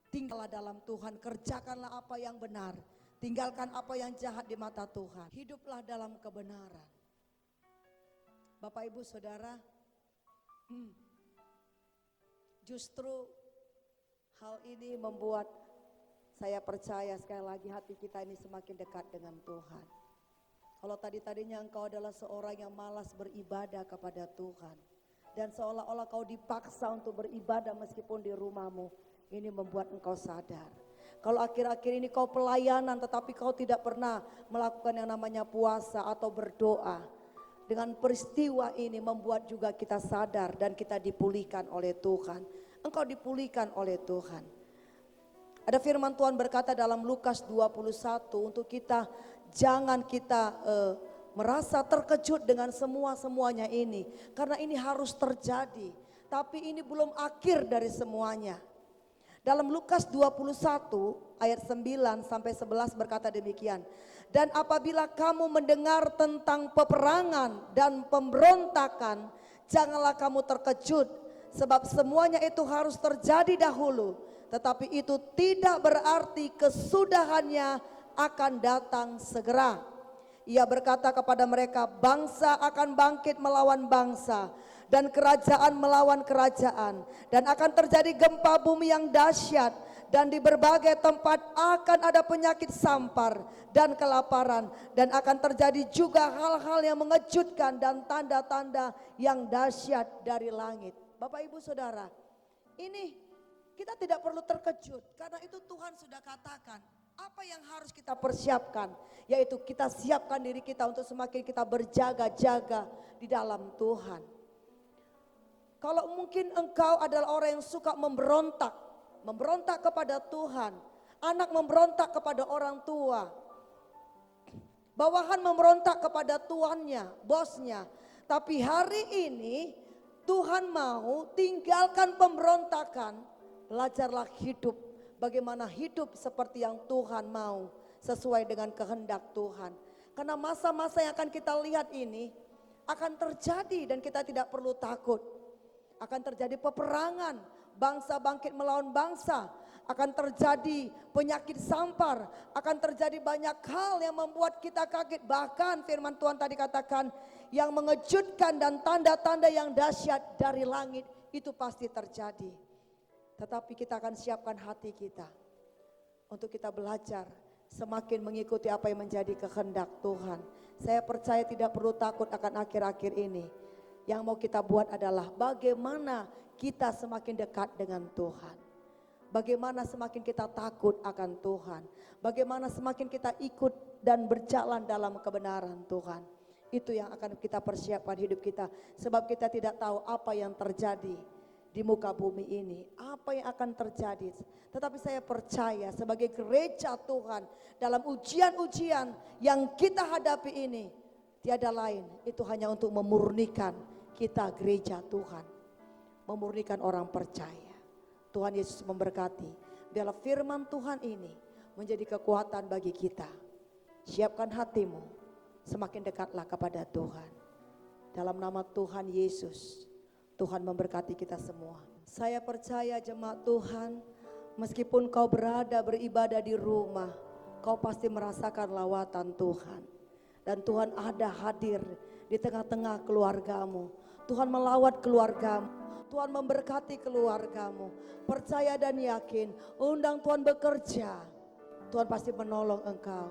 Tinggallah dalam Tuhan, kerjakanlah apa yang benar. Tinggalkan apa yang jahat di mata Tuhan. Hiduplah dalam kebenaran. Bapak Ibu Saudara, justru hal ini membuat saya percaya sekali lagi hati kita ini semakin dekat dengan Tuhan. Kalau tadinya engkau adalah seorang yang malas beribadah kepada Tuhan, dan seolah-olah kau dipaksa untuk beribadah meskipun di rumahmu, ini membuat engkau sadar. Kalau akhir-akhir ini kau pelayanan tetapi kau tidak pernah melakukan yang namanya puasa atau berdoa, dengan peristiwa ini membuat juga kita sadar dan kita dipulihkan oleh Tuhan. Engkau dipulihkan oleh Tuhan. Ada firman Tuhan berkata dalam Lukas 21 untuk kita, jangan kita merasa terkejut dengan semuanya ini. Karena ini harus terjadi, tapi ini belum akhir dari semuanya. Dalam Lukas 21 ayat 9 sampai 11 berkata demikian. Dan apabila kamu mendengar tentang peperangan dan pemberontakan, janganlah kamu terkejut, sebab semuanya itu harus terjadi dahulu. Tetapi itu tidak berarti kesudahannya akan datang segera. Ia berkata kepada mereka, bangsa akan bangkit melawan bangsa, dan kerajaan melawan kerajaan, dan akan terjadi gempa bumi yang dahsyat, dan di berbagai tempat akan ada penyakit sampar dan kelaparan, dan akan terjadi juga hal-hal yang mengejutkan dan tanda-tanda yang dahsyat dari langit. Bapak Ibu Saudara, ini kita tidak perlu terkejut, karena itu Tuhan sudah katakan apa yang harus kita persiapkan, yaitu kita siapkan diri kita untuk semakin kita berjaga-jaga di dalam Tuhan. Kalau mungkin engkau adalah orang yang suka memberontak kepada Tuhan, anak memberontak kepada orang tua, bawahan memberontak kepada tuannya, bosnya, tapi hari ini Tuhan mau tinggalkan pemberontakan. Belajarlah hidup, bagaimana hidup seperti yang Tuhan mau, sesuai dengan kehendak Tuhan. Karena masa-masa yang akan kita lihat ini akan terjadi dan kita tidak perlu takut. Akan terjadi peperangan, bangsa bangkit melawan bangsa, akan terjadi penyakit sampar, akan terjadi banyak hal yang membuat kita kaget. Bahkan firman Tuhan tadi katakan, yang mengejutkan dan tanda-tanda yang dahsyat dari langit itu pasti terjadi. Tetapi kita akan siapkan hati kita untuk kita belajar semakin mengikuti apa yang menjadi kehendak Tuhan. Saya percaya tidak perlu takut akan akhir-akhir ini. Yang mau kita buat adalah bagaimana kita semakin dekat dengan Tuhan. Bagaimana semakin kita takut akan Tuhan. Bagaimana semakin kita ikut dan berjalan dalam kebenaran Tuhan. Itu yang akan kita persiapkan hidup kita. Sebab kita tidak tahu apa yang terjadi di muka bumi ini, apa yang akan terjadi. Tetapi saya percaya sebagai gereja Tuhan, dalam ujian-ujian yang kita hadapi ini, tiada lain, itu hanya untuk memurnikan kita gereja Tuhan, memurnikan orang percaya. Tuhan Yesus memberkati. Biarlah firman Tuhan ini menjadi kekuatan bagi kita. Siapkan hatimu, semakin dekatlah kepada Tuhan. Dalam nama Tuhan Yesus, Tuhan memberkati kita semua. Saya percaya jemaat Tuhan, meskipun kau beribadah di rumah, kau pasti merasakan lawatan Tuhan. Dan Tuhan ada hadir di tengah-tengah keluargamu. Tuhan melawat keluargamu. Tuhan memberkati keluargamu. Percaya dan yakin, undang Tuhan bekerja. Tuhan pasti menolong engkau.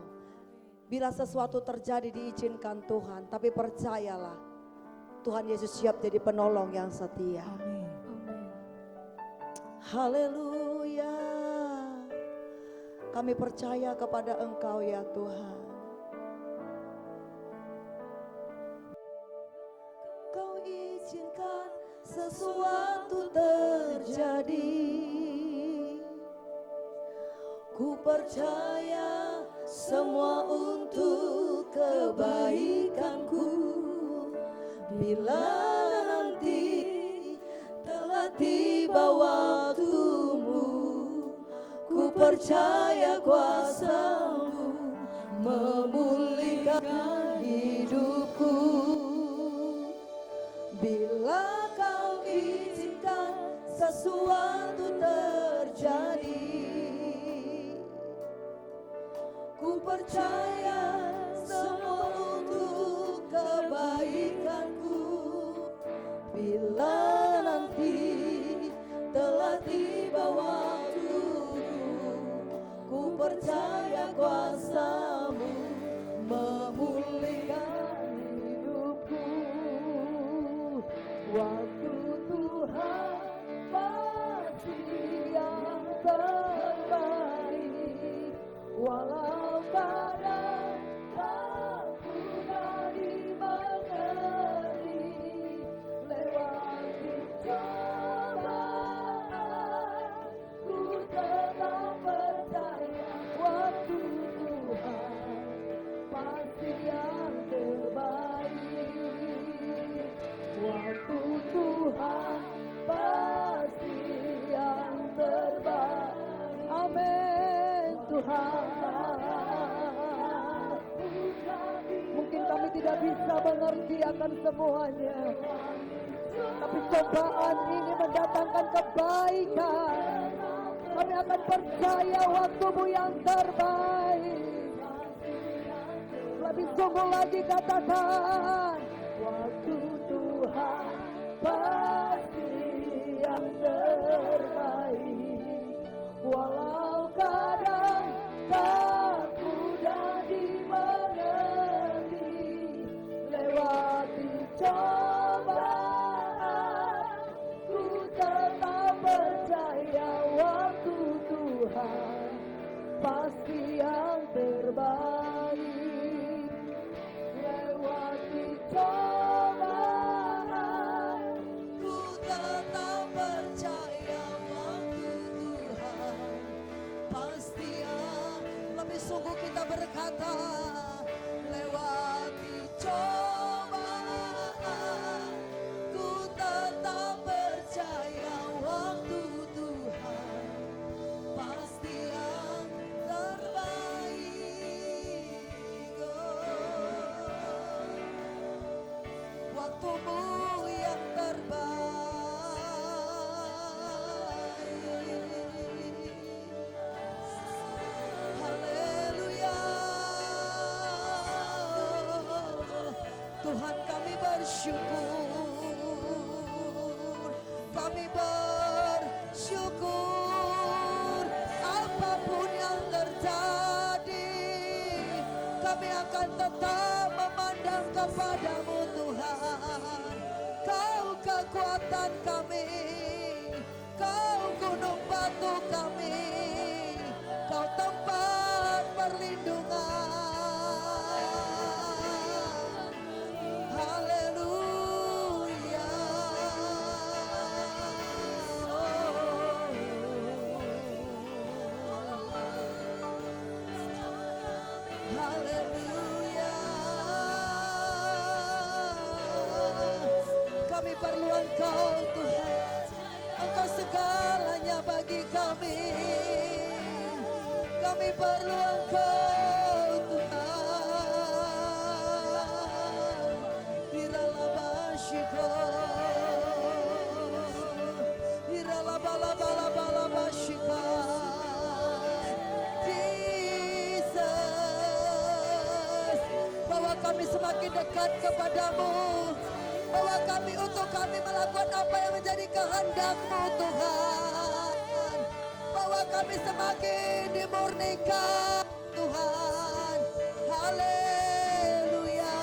Bila sesuatu terjadi diizinkan Tuhan, tapi percayalah, Tuhan Yesus siap jadi penolong yang setia. Haleluya. Kami percaya kepada Engkau ya Tuhan. Kau izinkan sesuatu terjadi. Ku percaya semua untuk kebaikanku. Bila nanti telah tiba waktumu, ku percaya kuasa-Mu memulihkan hidupku. Bila Kau izinkan sesuatu terjadi, ku percaya semua untuk kebaikanku. Bila nanti telah tiba waktuku, ku percaya kuasa-Mu memulihkan hidupku. Waktu Tuhan pasti yang terbaik, walau kadang aku tak dimengerti, lewati cobaan, ku tetap percaya waktu Tuhan pasti yang terbaik. Waktu Tuhan pasti yang terbaik. Amin Tuhan. Mungkin kami tidak bisa mengerti akan semuanya, tapi cobaan ini mendatangkan kebaikan. Kami akan percaya waktu-Mu yang terbaik. Lebih sungguh lagi katakan, waktu Tuhan pasti yang terbaik. Walau kadang tak mudah dimengerti, lewati cobaan, ku tetap percaya waktu Tuhan pasti yang terbaik. Lewati cobaan, ku tetap percaya waktu Tuhan pasti yang. Lebih sungguh kita berkata, lewati cobaan, ku tetap percaya waktu Tuhan pasti yang terbaik. Waktu-Mu yang terbaik. Haleluya. Tuhan kami bersyukur. Kami bersyukur. Apapun yang terjadi, kami akan tetap memandang kepada-Mu Tuhan. Kau kekuatan kami, Kau gunung batu kami, Kau tempat perlindungan. Haleluya. Haleluya. Kami perlu Engkau Tuhan, Engkau segalanya bagi kami. Kami perlu Engkau Tuhan. Diralabasyiko, diralabalabalabalabashiko. Jesus, bahwa kami semakin dekat kepadamu, bahwa kami untuk kami melakukan apa yang menjadi kehendak-Mu Tuhan, bahwa kami semakin dimurnikan Tuhan. Haleluya.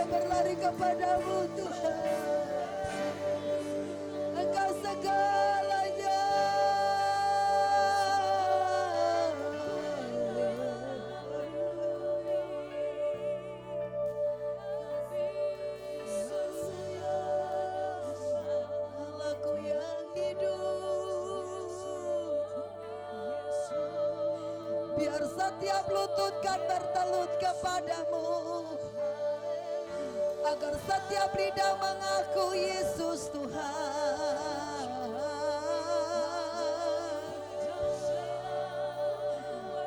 berlari kepadamu Tuhan. Engkau segalanya. Allahku yang hidup, biar setiap lutut kan bertelut kepadamu, agar setiap lidah mengaku Yesus Tuhan.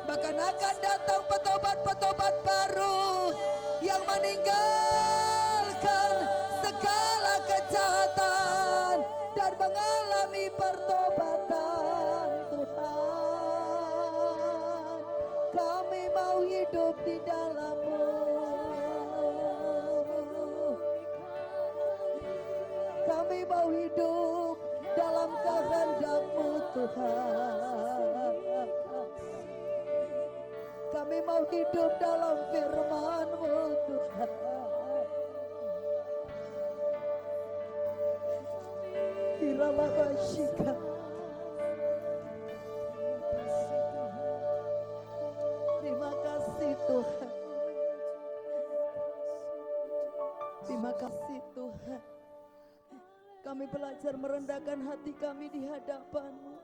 Bahkan akan datang petobat-petobat baru yang meninggalkan segala kejahatan dan mengalami pertobatan Tuhan. Kami mau hidup di dalam-Mu. Kami mau hidup dalam kehendak-Mu Tuhan. Kami mau hidup dalam firman-Mu Tuhan. Iralabashika. Terima kasih Tuhan. Terima kasih Tuhan. Kami belajar merendahkan hati kami di hadapan-Mu.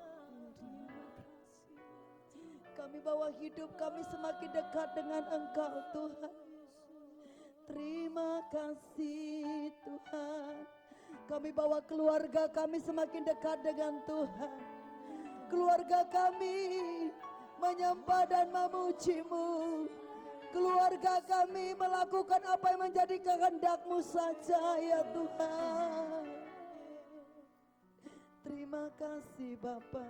Kami bawa hidup kami semakin dekat dengan Engkau Tuhan. Terima kasih Tuhan. Kami bawa keluarga kami semakin dekat dengan Tuhan. Keluarga kami menyembah dan memuji-Mu. Keluarga kami melakukan apa yang menjadi kehendak-Mu saja ya Tuhan. Terima kasih Bapa.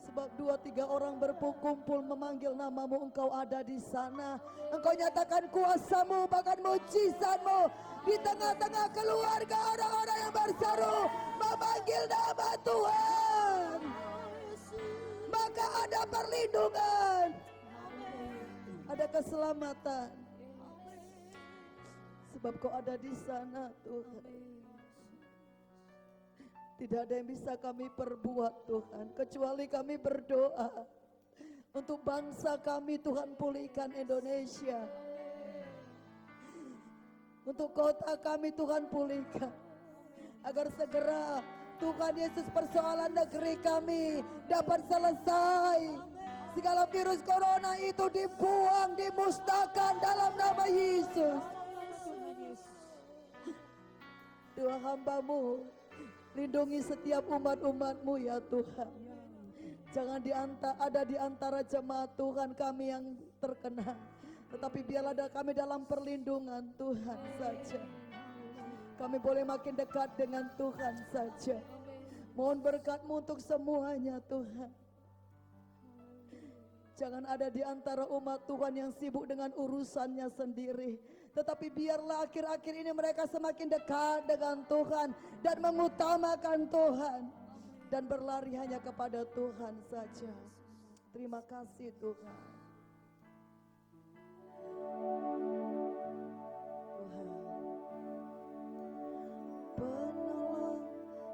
Sebab 2-3 orang berkumpul memanggil nama-Mu, Engkau ada di sana. Engkau nyatakan kuasa-Mu, bahkan mujizat-Mu di tengah-tengah keluarga orang-orang yang berseru memanggil nama Tuhan. Maka ada perlindungan, ada keselamatan. Sebab Kau ada di sana Tuhan. Tidak ada yang bisa kami perbuat Tuhan, kecuali kami berdoa untuk bangsa kami. Tuhan, pulihkan Indonesia. Untuk kota kami Tuhan, pulihkan. Agar segera Tuhan Yesus persoalan negeri kami dapat selesai. Segala virus corona itu dibuang, dimusnahkan dalam nama Yesus. Tuhan, hamba-Mu, lindungi setiap umat-umat-Mu ya Tuhan. Jangan ada di antara jemaat Tuhan kami yang terkena, tetapi biarlah kami dalam perlindungan Tuhan saja. Kami boleh makin dekat dengan Tuhan saja. Mohon berkat-Mu untuk semuanya Tuhan. Jangan ada di antara umat Tuhan yang sibuk dengan urusannya sendiri, tetapi biarlah akhir-akhir ini mereka semakin dekat dengan Tuhan dan mengutamakan Tuhan dan berlari hanya kepada Tuhan saja. Terima kasih Tuhan. Penolong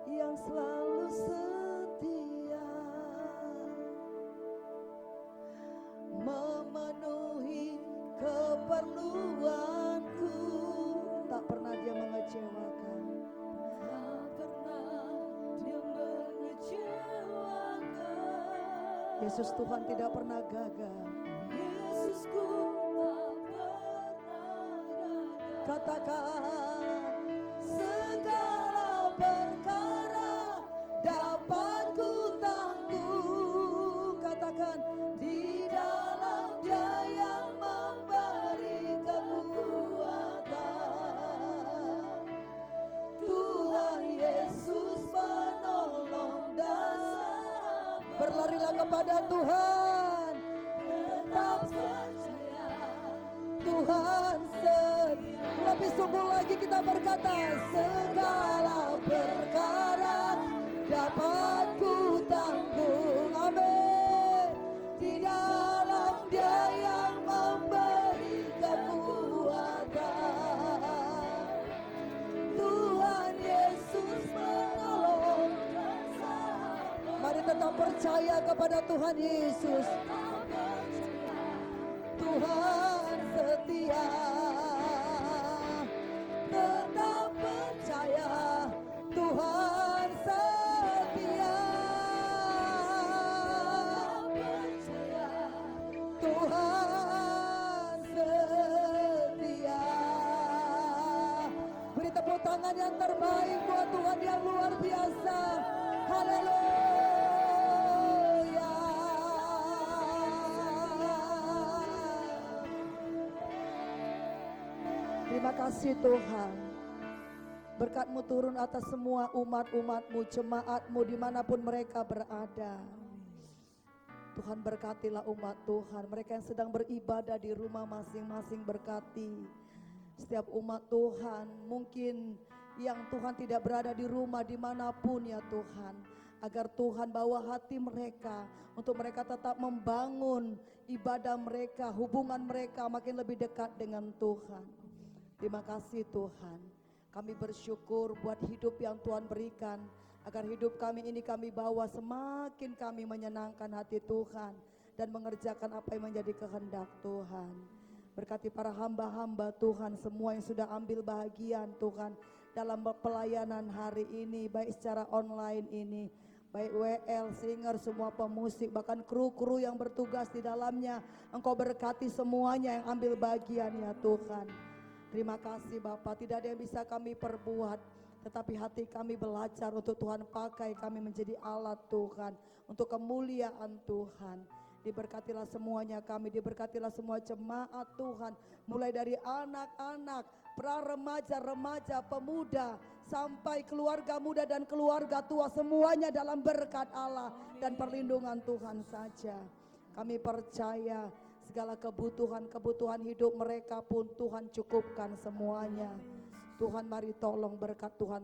yang selalu setia, memenuhi keperluanku, tak pernah Dia mengecewakan. Tak pernah Dia mengecewakan. Yesus Tuhan tidak pernah gagal. Yesusku tak pernah gagal. Katakan, segala perkara dapat ku tanggung. Katakan, di dalam Dia yang memberi kekuatan. Tuhan Yesus penolong dan sahabat. Berlarilah kepada Tuhan, tetap percaya Tuhan setia. Lebih sungguh lagi kita berkata, segala perkara dapat ku tanggung. Amin. Di dalam Dia yang memberi kekuatan. percaya kepada Tuhan Yesus. Tuhan setia, tetap percaya Tuhan setia, Tuhan setia. Beri tepuk tangan yang terbaik buat Tuhan yang luar biasa. Haleluya. Terima kasih Tuhan. Berkat-Mu turun atas semua umat-umat-Mu, jemaat-Mu dimanapun mereka berada. Tuhan berkatilah umat Tuhan, mereka yang sedang beribadah di rumah masing-masing berkati. Setiap umat Tuhan, mungkin yang Tuhan tidak berada di rumah dimanapun ya Tuhan. Agar Tuhan bawa hati mereka, untuk mereka tetap membangun ibadah mereka, hubungan mereka makin lebih dekat dengan Tuhan. Terima kasih Tuhan. Kami bersyukur buat hidup yang Tuhan berikan, agar hidup kami ini kami bawa semakin kami menyenangkan hati Tuhan dan mengerjakan apa yang menjadi kehendak Tuhan. Berkati para hamba-hamba Tuhan semua yang sudah ambil bahagian Tuhan dalam pelayanan hari ini, baik secara online ini, baik WL, singer, semua pemusik, bahkan kru-kru yang bertugas di dalamnya. Engkau berkati semuanya yang ambil bagian ya Tuhan. Terima kasih Bapak, tidak ada yang bisa kami perbuat, tetapi hati kami belajar untuk Tuhan pakai kami menjadi alat Tuhan, untuk kemuliaan Tuhan. Diberkatilah semuanya kami, diberkatilah semua jemaat Tuhan, mulai dari anak-anak, pra-remaja, remaja, pemuda, sampai keluarga muda dan keluarga tua, semuanya dalam berkat Allah dan perlindungan Tuhan saja. Kami percaya segala kebutuhan hidup mereka pun Tuhan cukupkan semuanya. Tuhan mari tolong berkat Tuhan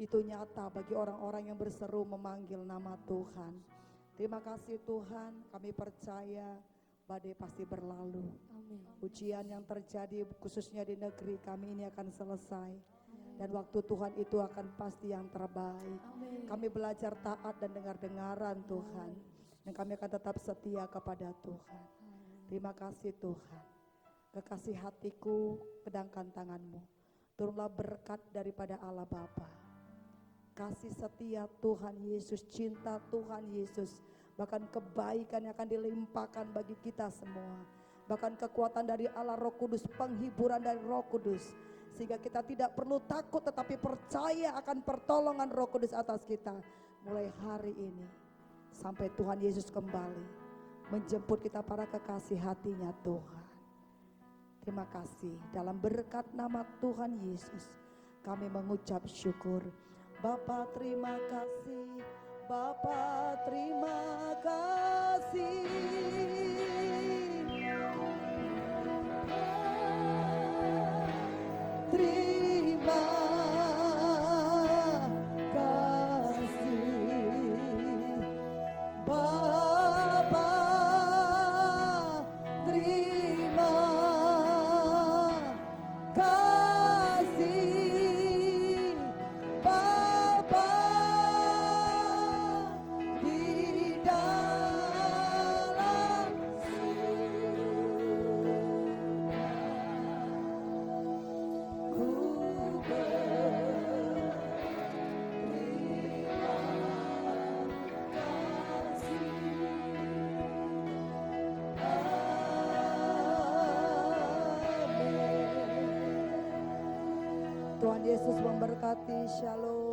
itu nyata bagi orang-orang yang berseru memanggil nama Tuhan. Terima kasih Tuhan, kami percaya badai pasti berlalu. Ujian yang terjadi khususnya di negeri kami ini akan selesai. Dan waktu Tuhan itu akan pasti yang terbaik. Kami belajar taat dan dengar-dengaran Tuhan. Dan kami akan tetap setia kepada Tuhan. Terima kasih Tuhan. Kekasih hatiku, pedangkan tangan-Mu. Turunlah berkat daripada Allah Bapa. Kasih setia Tuhan Yesus, cinta Tuhan Yesus, bahkan kebaikan yang akan dilimpahkan bagi kita semua. Bahkan kekuatan dari Allah Roh Kudus, penghiburan dari Roh Kudus. Sehingga kita tidak perlu takut tetapi percaya akan pertolongan Roh Kudus atas kita. Mulai hari ini sampai Tuhan Yesus kembali menjemput kita para kekasih hatinya Tuhan. Terima kasih, dalam berkat nama Tuhan Yesus kami mengucap syukur. Bapa terima kasih, Bapa terima kasih. Terima kasih, Bapa terima kasih, Bapa di dalam Tuhan Yesus memberkati. Shalom.